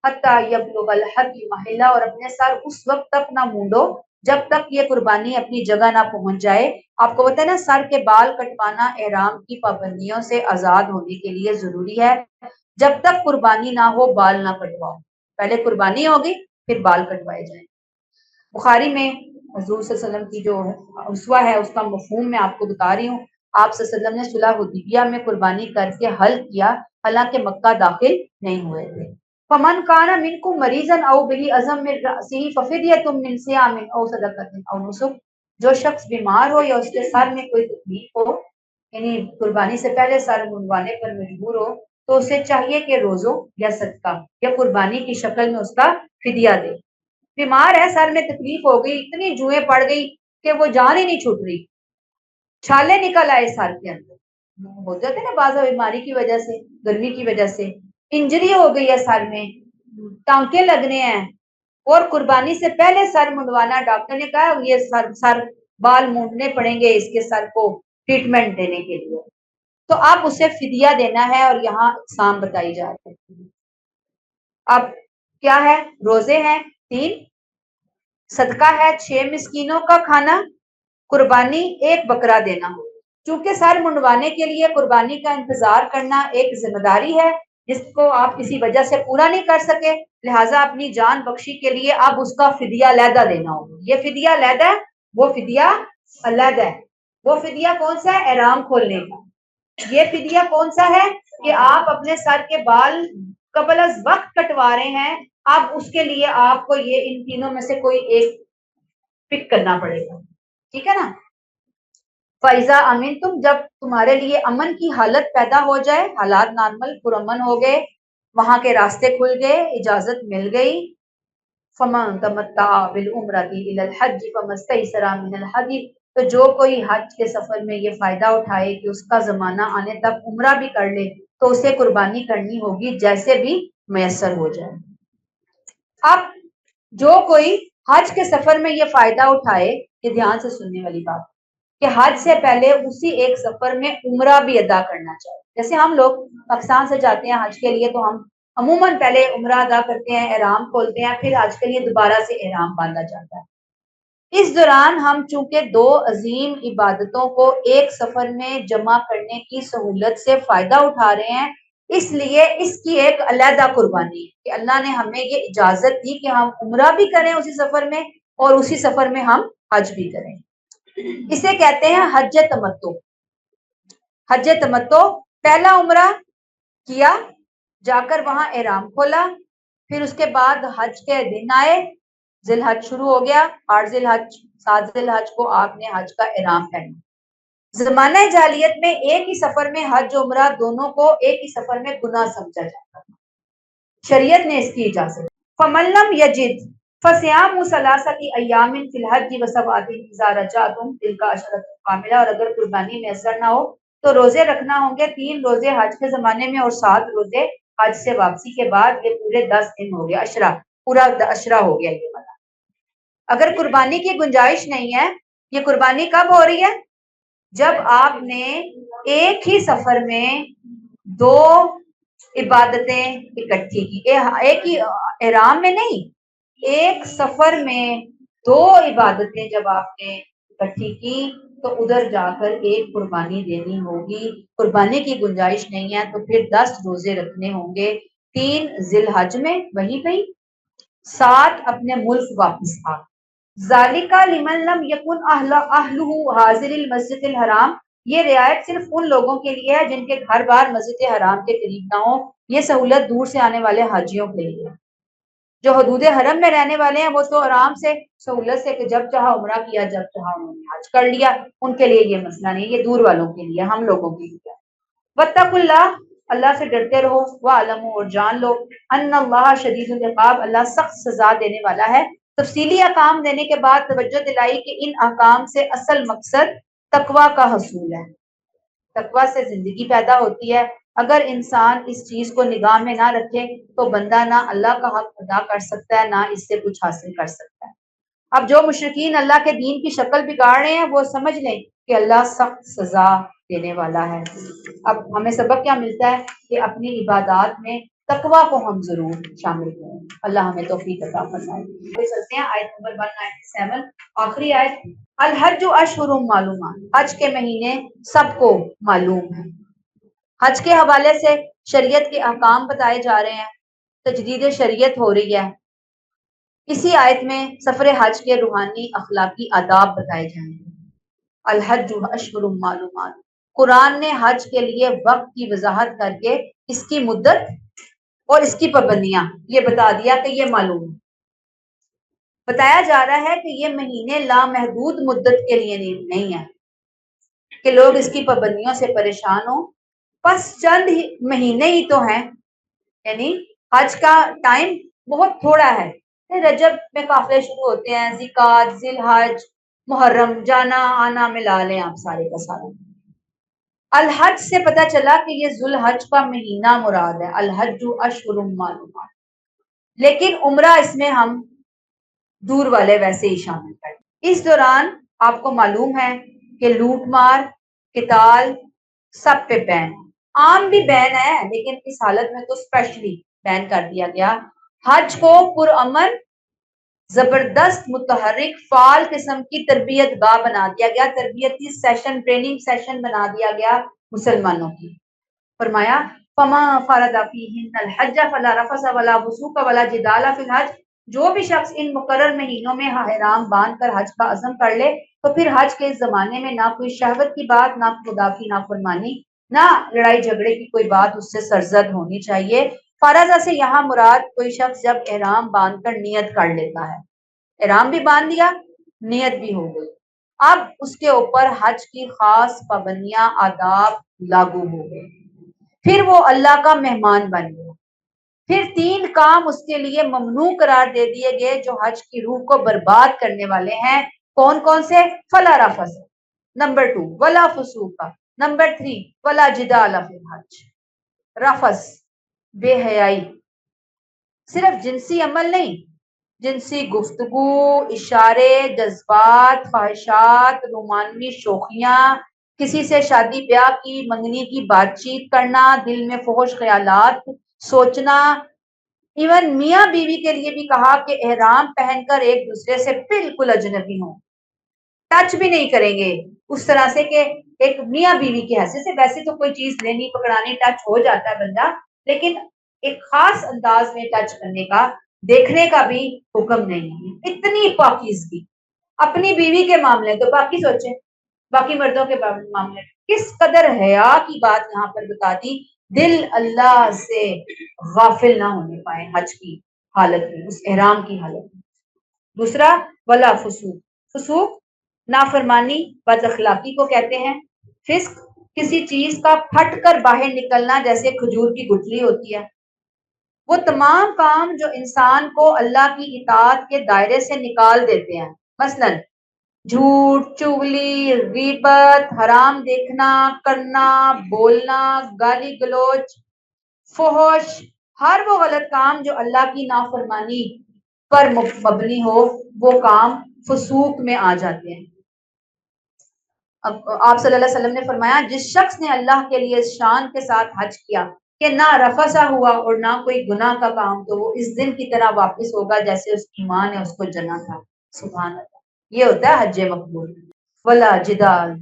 حَتَّى يَبْلُغَ الْحَدْيُ مَحِلَّهُ، اور اپنے سر اس وقت تک نہ مونڈو جب تک یہ قربانی اپنی جگہ نہ پہنچ جائے. آپ کو پتہ ہے نا، سر کے بال کٹوانا احرام کی پابندیوں سے آزاد ہونے کے لیے ضروری ہے. جب تک قربانی نہ ہو بال نہ کٹواؤ. پہلے قربانی ہوگی پھر بال کٹوائے جائیں. بخاری میں حضور صلی اللہ علیہ وسلم کی جو اسوہ ہے اس کا مفہوم میں آپ کو بتا رہی ہوں. آپ صلی اللہ علیہ وسلم نے صلح حدیبیہ میں قربانی کر کے حل کیا، حالانکہ مکہ داخل نہیں ہوئے تھے. فمن کان منکم مریضا او به اذى من رأسه ففدیۃ من صیام او صدقۃ او نسک. جو شخص بیمار ہو یا اس کے سر میں کوئی تکلیف ہو، یعنی قربانی سے پہلے سر منڈوانے پر مجبور ہو، تو اسے چاہیے کہ روزوں یا صدقہ یا قربانی کی شکل میں اس کا فدیہ دے. بیمار ہے، سر میں تکلیف ہو گئی، اتنی جوئیں پڑ گئی کہ وہ جان ہی نہیں چھوٹ رہی، چھالے نکل آئے سر کے اندر. ہو جاتے نا بعض بیماری کی وجہ سے، گرمی کی وجہ سے انجری ہو گئی ہے سر میں، ٹانکے لگنے ہیں، اور قربانی سے پہلے سر منڈوانا. ڈاکٹر نے کہا یہ سر بال مونڈنے پڑیں گے اس کے سر کو ٹریٹمنٹ دینے کے لیے. تو آپ اسے فدیہ دینا ہے، اور یہاں اقسام بتائی جا رہی ہے. اب کیا ہے، روزے ہیں 3، صدقہ ہے 6 مسکینوں کا کھانا، قربانی 1 بکرا دینا ہو. چونکہ سر منڈوانے کے لیے قربانی کا انتظار کرنا ایک ذمہ داری ہے جس کو آپ کسی وجہ سے پورا نہیں کر سکے، لہٰذا اپنی جان بخشی کے لیے اب اس کا فدیہ علیحدہ دینا ہوگا. یہ فدیہ علیحدہ ہے، وہ فدیہ علیحدہ ہے. وہ فدیہ کون سا ہے؟ احرام کھولنے کا. یہ فدیہ کون سا ہے کہ آپ اپنے سر کے بال قبل از وقت کٹوا رہے ہیں. اب اس کے لیے آپ کو یہ ان تینوں میں سے کوئی ایک پک کرنا پڑے گا، ٹھیک ہے نا. فَإِذَا أَمِنْتُمْ، جب تمہارے لیے امن کی حالت پیدا ہو جائے، حالات نارمل پرامن ہو گئے، وہاں کے راستے کھل گئے، اجازت مل گئی. فَمَن تَمَتَّعَ بِالْعُمْرَةِ إِلَى الْحَجِّ فَمَا اسْتَيْسَرَ مِنَ الْهَدْيِ، تو جو کوئی حج کے سفر میں یہ فائدہ اٹھائے کہ اس کا زمانہ آنے تک عمرہ بھی کر لے، تو اسے قربانی کرنی ہوگی جیسے بھی میسر ہو جائے. اب جو کوئی حج کے سفر میں یہ فائدہ اٹھائے، یہ دھیان سے سننے والی بات کہ حج سے پہلے اسی ایک سفر میں عمرہ بھی ادا کرنا چاہیے. جیسے ہم لوگ پاکستان سے جاتے ہیں حج کے لیے تو ہم عموماً پہلے عمرہ ادا کرتے ہیں، احرام کھولتے ہیں، پھر حج کے لیے دوبارہ سے احرام باندھا جاتا ہے. اس دوران ہم چونکہ 2 عظیم عبادتوں کو ایک سفر میں جمع کرنے کی سہولت سے فائدہ اٹھا رہے ہیں، اس لیے اس کی ایک علیحدہ قربانی ہے کہ اللہ نے ہمیں یہ اجازت دی کہ ہم عمرہ بھی کریں اسی سفر میں، اور اسی سفر میں ہم حج بھی کریں. اسے کہتے ہیں حج تمتع. حج تمتع، پہلا عمرہ کیا، جا کر وہاں احرام کھولا، پھر اس کے بعد حج کے دن آئے، ذی الحج شروع ہو گیا، 8 ذی الحج 7 ذی الحج کو آپ نے حج کا احرام پہنا. زمانہ جاہلیت میں ایک ہی سفر میں حج و عمرہ دونوں کو ایک ہی سفر میں گناہ سمجھا جاتا تھا. شریعت نے اس کی اجازت. فَمَن لَّمْ يَجِدْ فَصِيَامُ ثَلَاثَةِ أَيَّامٍ فِي الْحَجِّ وَسَبْعَةٍ إِذَا رَجَعْتُمْ تِلْكَ عَشَرَةٌ كَامِلَةٌ، اور اگر قربانی میسر نہ ہو تو روزے رکھنا ہوں گے، 3 روزے حج کے زمانے میں اور 7 روزے حج سے واپسی کے بعد. یہ پورے 10 دن ہو گیا، عشرہ پورا عشرہ ہو گیا یہ والا. اگر قربانی کی گنجائش نہیں ہے، یہ قربانی کب ہو رہی ہے؟ جب آپ نے ایک ہی سفر میں 2 عبادتیں اکٹھی کی، ایک ہی احرام میں نہیں، ایک سفر میں 2 عبادتیں جب آپ نے اکٹھی کی تو ادھر جا کر ایک قربانی دینی ہوگی. قربانی کی گنجائش نہیں ہے تو پھر 10 روزے رکھنے ہوں گے، 3 ذی الحج میں وہیں پہ 7 اپنے ملک واپس آ. ذالک لمن لم یکن اہلہ حاضر المسجد الحرام، یہ رعایت صرف ان لوگوں کے لیے ہے جن کے گھر بار مسجد حرام کے قریب نہ ہو. یہ سہولت دور سے آنے والے حاجیوں کے لیے. جو حدود حرم میں رہنے والے ہیں وہ تو آرام سے سہولت سے کہ جب چاہا عمرہ کیا، جب چاہا انہوں نے حج کر لیا، ان کے لیے یہ مسئلہ نہیں، یہ دور والوں کے لیے، ہم لوگوں کے لیے۔ واتقوا اللہ، اللہ سے ڈرتے رہو، وَاعْلَمُوا، اور جان لو، ان اللہ شدید العقاب، اللہ سخت سزا دینے والا ہے۔ تفصیلی احکام دینے کے بعد توجہ دلائی کہ ان احکام سے اصل مقصد تقوی کا حصول ہے۔ تقوی سے زندگی پیدا ہوتی ہے۔ اگر انسان اس چیز کو نگاہ میں نہ رکھے تو بندہ نہ اللہ کا حق ادا کر سکتا ہے، نہ اس سے کچھ حاصل کر سکتا ہے۔ اب جو مشرکین اللہ کے دین کی شکل بگاڑ رہے ہیں وہ سمجھ لیں کہ اللہ سخت سزا دینے والا ہے۔ اب ہمیں سبق کیا ملتا ہے کہ اپنی عبادات میں تقوی کو ہم ضرور شامل کریں۔ اللہ ہمیں توفیق عطا فرمائے۔ چلتے ہیں آیت نمبر 197، آخری آیت۔ الحج اشہر معلومات، حج کے مہینے سب کو معلوم ہیں۔ حج کے حوالے سے شریعت کے احکام بتائے جا رہے ہیں، تجدید شریعت ہو رہی ہے۔ اسی آیت میں سفر حج کے روحانی اخلاقی آداب بتائے جائیں گے۔ الحج اشہر معلومات، قرآن نے حج کے لیے وقت کی وضاحت کر کے اس کی مدت اور اس کی پابندیاں یہ بتا دیا کہ یہ معلوم ہے۔ بتایا جا رہا ہے کہ یہ مہینے لامحدود مدت کے لیے نہیں ہے کہ لوگ اس کی پابندیوں سے پریشان ہوں، بس چند مہینے ہی تو ہیں، یعنی حج کا ٹائم بہت تھوڑا ہے۔ رجب میں قافلے شروع ہوتے ہیں، ذیقعد، ذی الحج، محرم، جانا آنا ملا لیں آپ سارے کا سارا۔ الحج سے پتہ چلا کہ یہ ذو الحج کا مہینہ مراد ہے، الحج اشہر معلومات، لیکن عمرہ اس میں ہم دور والے ویسے ہی شامل کریں۔ اس دوران آپ کو معلوم ہے کہ لوٹ مار، قتال سب پہ بین، عام بھی بین ہے لیکن اس حالت میں تو اسپیشلی بین کر دیا گیا۔ حج کو پرامن، زبردست، متحرک، فعال قسم کی تربیت گاہ بنا دیا گیا، تربیتی سیشن، ٹریننگ سیشن بنا دیا گیا مسلمانوں کی۔ فرمایا فما فرض فیہن الحج فلا رفث ولا فسوق ولا جدال فی الحج، جو بھی شخص ان مقرر مہینوں میں احرام باندھ کر حج کا عزم کر لے تو پھر حج کے اس زمانے میں نہ کوئی شہوت کی بات، نہ خدا کی نافرمانی، نہ لڑائی جھگڑے کی کوئی بات اس سے سرزد ہونی چاہیے۔ فرض سے یہاں مراد کوئی شخص جب احرام باندھ کر نیت کر لیتا ہے، احرام بھی باندھ لیا، نیت بھی ہو گئی، اب اس کے اوپر حج کی خاص پابندیاں، آداب لاگو ہو گئے، پھر وہ اللہ کا مہمان بن گیا۔ پھر 3 کام اس کے لیے ممنوع قرار دے دیے گئے جو حج کی روح کو برباد کرنے والے ہیں۔ کون کون سے؟ فلا رفث، نمبر 2 ولا فسوق، نمبر 3 ولا جدال فی الحج۔ رفث بے حیائی، صرف جنسی عمل نہیں، جنسی گفتگو، اشارے، جذبات، خواہشات، رومانوی شوخیاں، کسی سے شادی بیاہ کی، منگنی کی بات چیت کرنا، دل میں فحش خیالات سوچنا، ایون میاں بیوی کے لیے بھی کہا کہ احرام پہن کر ایک دوسرے سے بالکل اجنبی ہوں، ٹچ بھی نہیں کریں گے اس طرح سے کہ ایک میاں بیوی کی حیثیت سے، ویسے تو کوئی چیز لینی پکڑانی ٹچ ہو جاتا ہے بندہ، لیکن ایک خاص انداز میں ٹچ کرنے کا، دیکھنے کا بھی حکم نہیں ہے۔ اتنی پاکیزگی اپنی بیوی کے معاملے تو باقی سوچیں، باقی مردوں کے معاملے کس قدر حیا کی بات یہاں پر بتا دی۔ دل اللہ سے غافل نہ ہونے پائے حج کی حالت میں، اس احرام کی حالت میں۔ دوسرا ولا فسوق، فسوق نافرمانی، بد اخلاقی کو کہتے ہیں۔ فسق کسی چیز کا پھٹ کر باہر نکلنا، جیسے کھجور کی گٹھلی ہوتی ہے، وہ تمام کام جو انسان کو اللہ کی اطاعت کے دائرے سے نکال دیتے ہیں، مثلا جھوٹ، چغلی، غیبت، حرام دیکھنا، کرنا، بولنا، گالی گلوچ، فحش، ہر وہ غلط کام جو اللہ کی نافرمانی پر مبنی ہو، وہ کام فسوق میں آ جاتے ہیں۔ اب آپ صلی اللہ علیہ وسلم نے فرمایا جس شخص نے اللہ کے لیے اس شان کے ساتھ حج کیا کہ نہ رفثا ہوا اور نہ کوئی گناہ کا کام، تو وہ اس دن کی طرح واپس ہوگا جیسے اس کی ماں نے اس کو جنا تھا۔ سبحان اللہ، یہ ہوتا ہے حج مقبول۔ ولا جدال،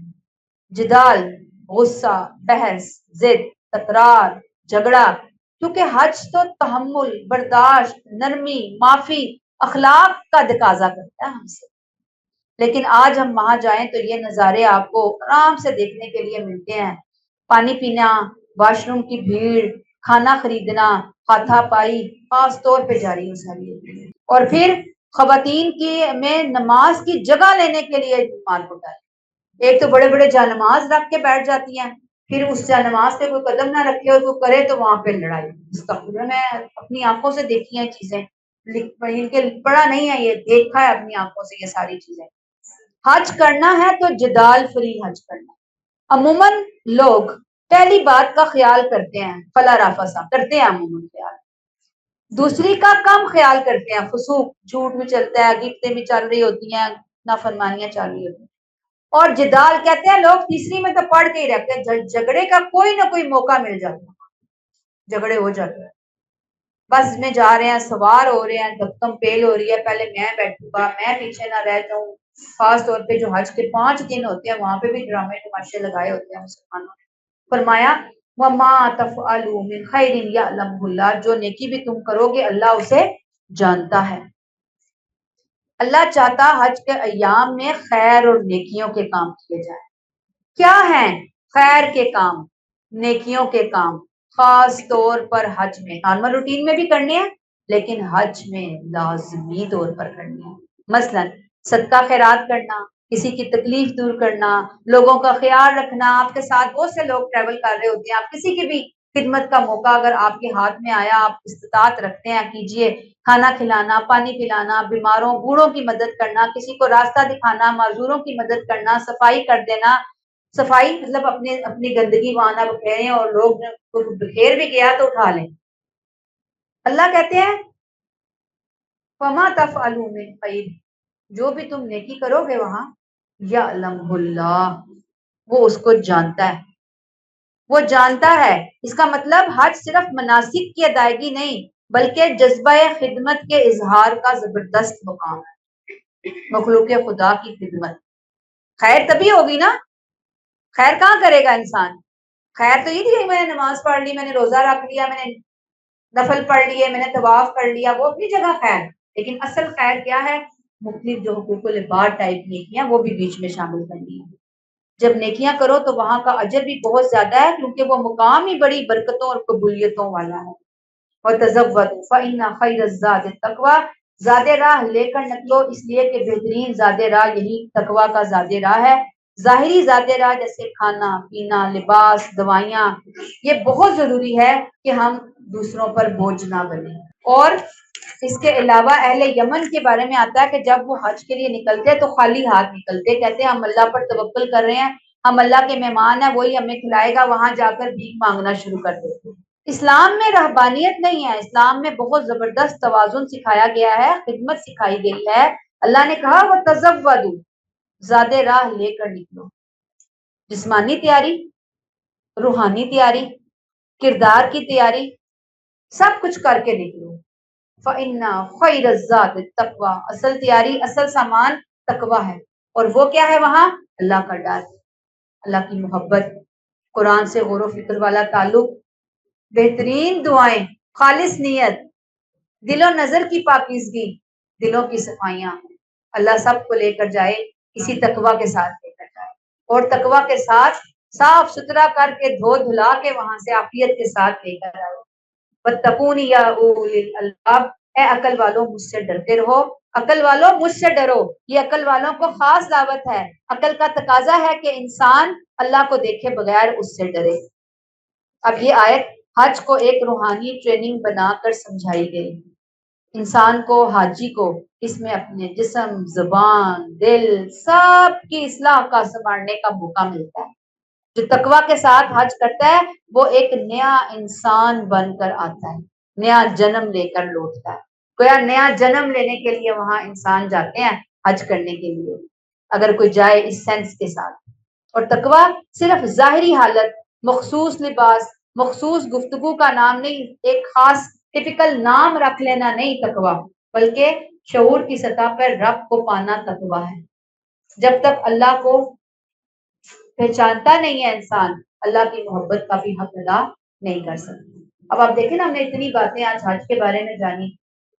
جدال غصہ، بحث، ضد، تکرار، جھگڑا، کیونکہ حج تو تحمل، برداشت، نرمی، معافی، اخلاق کا تقاضا کرتا ہے ہم سے، لیکن آج ہم وہاں جائیں تو یہ نظارے آپ کو آرام سے دیکھنے کے لیے ملتے ہیں۔ پانی پینا، واش روم کی بھیڑ، کھانا خریدنا، ہاتھا پائی خاص طور پہ جاری ہو ساری ہوتی ہے۔ اور پھر خواتین کی میں نماز کی جگہ لینے کے لیے مال اٹھائے۔ ایک تو بڑے بڑے جانماز رکھ کے بیٹھ جاتی ہیں، پھر اس جانماز پہ کوئی قدم نہ رکھے اور وہ کرے تو وہاں پہ لڑائی۔ استغفر، میں اپنی آنکھوں سے دیکھی ہیں چیزیں، ان کے پڑھا نہیں ہے، یہ دیکھا ہے اپنی آنکھوں سے یہ ساری چیزیں۔ حج کرنا ہے تو جدال فری حج کرنا۔ عموماً لوگ پہلی بات کا خیال کرتے ہیں، فلا رافسا کرتے ہیں عموماً خیال، دوسری کا کم خیال کرتے ہیں، فسوق جھوٹ بھی چلتا ہے، گفتیں بھی چل رہی ہوتی ہیں، نافرمانیاں چل رہی ہوتی ہیں، اور جدال کہتے ہیں لوگ تیسری میں تو پڑھ کے ہی رکھتے ہیں، جھگڑے کا کوئی نہ کوئی موقع مل جاتا ہے، جھگڑے ہو جاتے ہیں، بس میں جا رہے ہیں، سوار ہو رہے ہیں، دھکم پیل ہو رہی ہے، پہلے میں بیٹھوں گا، میں پیچھے نہ رہ جاؤں۔ خاص طور پہ جو حج کے 5 دن ہوتے ہیں وہاں پہ بھی ڈرامے تماشے لگائے ہوتے ہیں مسلمانوں نے۔ فرمایا وَمَا تَفْعَلُوا مِنْ خَيْرٍ يَعْلَمْهُ اللَّهُ، جو نیکی بھی تم کرو گے اللہ اسے جانتا ہے۔ اللہ چاہتا حج کے ایام میں خیر اور نیکیوں کے کام کیے جائیں۔ کیا ہیں خیر کے کام، نیکیوں کے کام؟ خاص طور پر حج میں، نارمل روٹین میں بھی کرنے ہیں لیکن حج میں لازمی طور پر کرنے ہیں۔ مثلا صدقہ خیرات کرنا، کسی کی تکلیف دور کرنا، لوگوں کا خیال رکھنا۔ آپ کے ساتھ بہت سے لوگ ٹریول کر رہے ہوتے ہیں، آپ کسی کی بھی خدمت کا موقع اگر آپ کے ہاتھ میں آیا، آپ استطاعت رکھتے ہیں، کیجئے۔ کھانا کھلانا، پانی پلانا، بیماروں بوڑھوں کی مدد کرنا، کسی کو راستہ دکھانا، معذوروں کی مدد کرنا، صفائی کر دینا۔ صفائی مطلب اپنی گندگی وہاں نہ بکھیریں، اور لوگ بکھیر بھی گیا تو اٹھا لیں۔ اللہ کہتے ہیں وَمَا تَفْعَلُوا مِنْ خَيْرٍ، جو بھی تم نیکی کرو گے وہاں، یعلمہ اللہ، وہ اس کو جانتا ہے، وہ جانتا ہے۔ اس کا مطلب حج صرف مناسک کی ادائیگی نہیں بلکہ جذبہ خدمت کے اظہار کا زبردست مقام ہے۔ مخلوق خدا کی خدمت، خیر تبھی ہوگی نا، خیر کہاں کرے گا انسان؟ خیر تو یہ نہیں میں نے نماز پڑھ لی، میں نے روزہ رکھ لیا، میں نے نفل پڑھ لیے، میں نے طواف کر لیا، وہ اپنی جگہ خیر، لیکن اصل خیر کیا ہے؟ مختلف جو حقوق العباد ٹائپ نیکیاں وہ بھی بیچ میں شامل کرنی ہے۔ جب نیکیاں کرو تو وہاں کا اجر بھی بہت زیادہ ہے، کیونکہ وہ مقام ہی بڑی برکتوں اور قبولیتوں والا ہے۔ وَتَزَوَّدُوا فَإِنَّ خَيْرَ الزَّادِ التَّقْوَىٰ، زاد راہ لے کر نکلو، اس لیے کہ بہترین زاد راہ یہی تقویٰ کا زاد راہ ہے۔ ظاہری زاد راہ جیسے کھانا پینا، لباس، دوائیاں، یہ بہت ضروری ہے کہ ہم دوسروں پر بوجھ نہ بنیں۔ اور اس کے علاوہ اہل یمن کے بارے میں آتا ہے کہ جب وہ حج کے لیے نکلتے تو خالی ہاتھ نکلتے، کہتے ہیں ہم اللہ پر توکل کر رہے ہیں، ہم اللہ کے مہمان ہیں، وہی ہمیں کھلائے گا، وہاں جا کر بھیک مانگنا شروع کر دیتے۔ اسلام میں رہبانیت نہیں ہے، اسلام میں بہت زبردست توازن سکھایا گیا ہے، خدمت سکھائی گئی ہے۔ اللہ نے کہا وہ تزودوا، زاد راہ لے کر نکلو، جسمانی تیاری، روحانی تیاری، کردار کی تیاری، سب کچھ کر کے نکلو۔ فَإِنَّ خَيْرَ الزَّادِ التَّقْوَىٰ، اصل تیاری، اصل سامان تقویٰ ہے، اور وہ کیا ہے وہاں؟ اللہ کا ڈر، اللہ کی محبت، قرآن سے غور و فکر والا تعلق، بہترین دعائیں، خالص نیت، دل و نظر کی پاکیزگی، دلوں کی صفائیاں۔ اللہ سب کو لے کر جائے اسی تقویٰ کے ساتھ لے کر جائے، اور تقویٰ کے ساتھ صاف ستھرا کر کے دھو دھلا کے وہاں سے عافیت کے ساتھ لے کر آئے۔ وَاتَّقُونِ يَا أُولِي الْأَلْبَابِ، اے عقل والوں مجھ سے ڈرتے رہو، عقل والوں مجھ سے ڈرو۔ یہ عقل والوں کو خاص دعوت ہے، عقل کا تقاضا ہے کہ انسان اللہ کو دیکھے بغیر اس سے ڈرے۔ اب یہ آیت حج کو ایک روحانی ٹریننگ بنا کر سمجھائی گئی۔ انسان کو، حاجی کو اس میں اپنے جسم، زبان، دل، سب کی اصلاح کا سنوارنے کا موقع ملتا ہے۔ جو تقویٰ کے ساتھ حج کرتا ہے وہ ایک نیا انسان بن کر آتا ہے، نیا جنم لے کر لوٹتا ہے۔ کوئی نیا جنم لینے کے لیے وہاں انسان جاتے ہیں حج کرنے کے لیے، اگر کوئی جائے اس سینس کے ساتھ۔ اور تقویٰ صرف ظاہری حالت، مخصوص لباس، مخصوص گفتگو کا نام نہیں، ایک خاص ٹپیکل نام رکھ لینا نہیں تقویٰ، بلکہ شعور کی سطح پر رب کو پانا تقویٰ ہے۔ جب تک اللہ کو پہچانتا نہیں ہے انسان، اللہ کی محبت کا بھی حق ادا نہیں کر سکتا۔ اب آپ دیکھیں نا، ہم نے اتنی باتیں آج حج کے بارے میں جانی،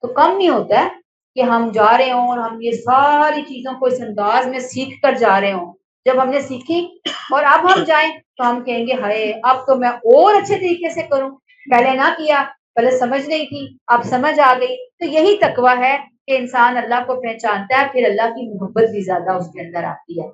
تو کم نہیں ہوتا ہے کہ ہم جا رہے ہوں اور ہم یہ ساری چیزوں کو اس انداز میں سیکھ کر جا رہے ہوں۔ جب ہم نے سیکھی اور اب ہم جائیں تو ہم کہیں گے ہائے اب تو میں اور اچھے طریقے سے کروں، پہلے نہ کیا پہلے سمجھ نہیں تھی، اب سمجھ آ گئی، تو یہی تقویٰ ہے کہ انسان اللہ کو پہچانتا ہے، پھر اللہ کی محبت بھی زیادہ اس کے اندر آتی ہے۔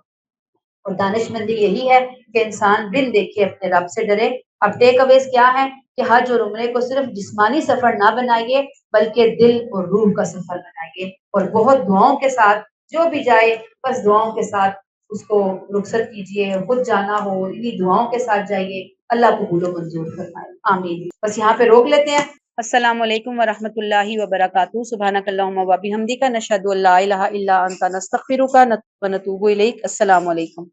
اور دانش مندی یہی ہے کہ انسان بن دیکھے اپنے رب سے ڈرے۔ اب ٹیک اویز کیا ہے کہ حج اور عمرے کو صرف جسمانی سفر نہ بنائیے بلکہ دل اور روح کا سفر بنائیے، اور بہت دعاؤں کے ساتھ جو بھی جائے بس دعاؤں کے ساتھ اس کو رخصت کیجیے، خود جانا ہو انہی دعاؤں کے ساتھ جائیے، اللہ قبول و منظور فرمائے، آمین۔ بس یہاں پہ روک لیتے ہیں۔ السلام علیکم ورحمۃ اللہ وبرکاتہ۔ سبحانک اللہم و بحمدک، نشہد ان لا الہ الا انت، نستغفرک و نتوب الیک۔ السلام علیکم۔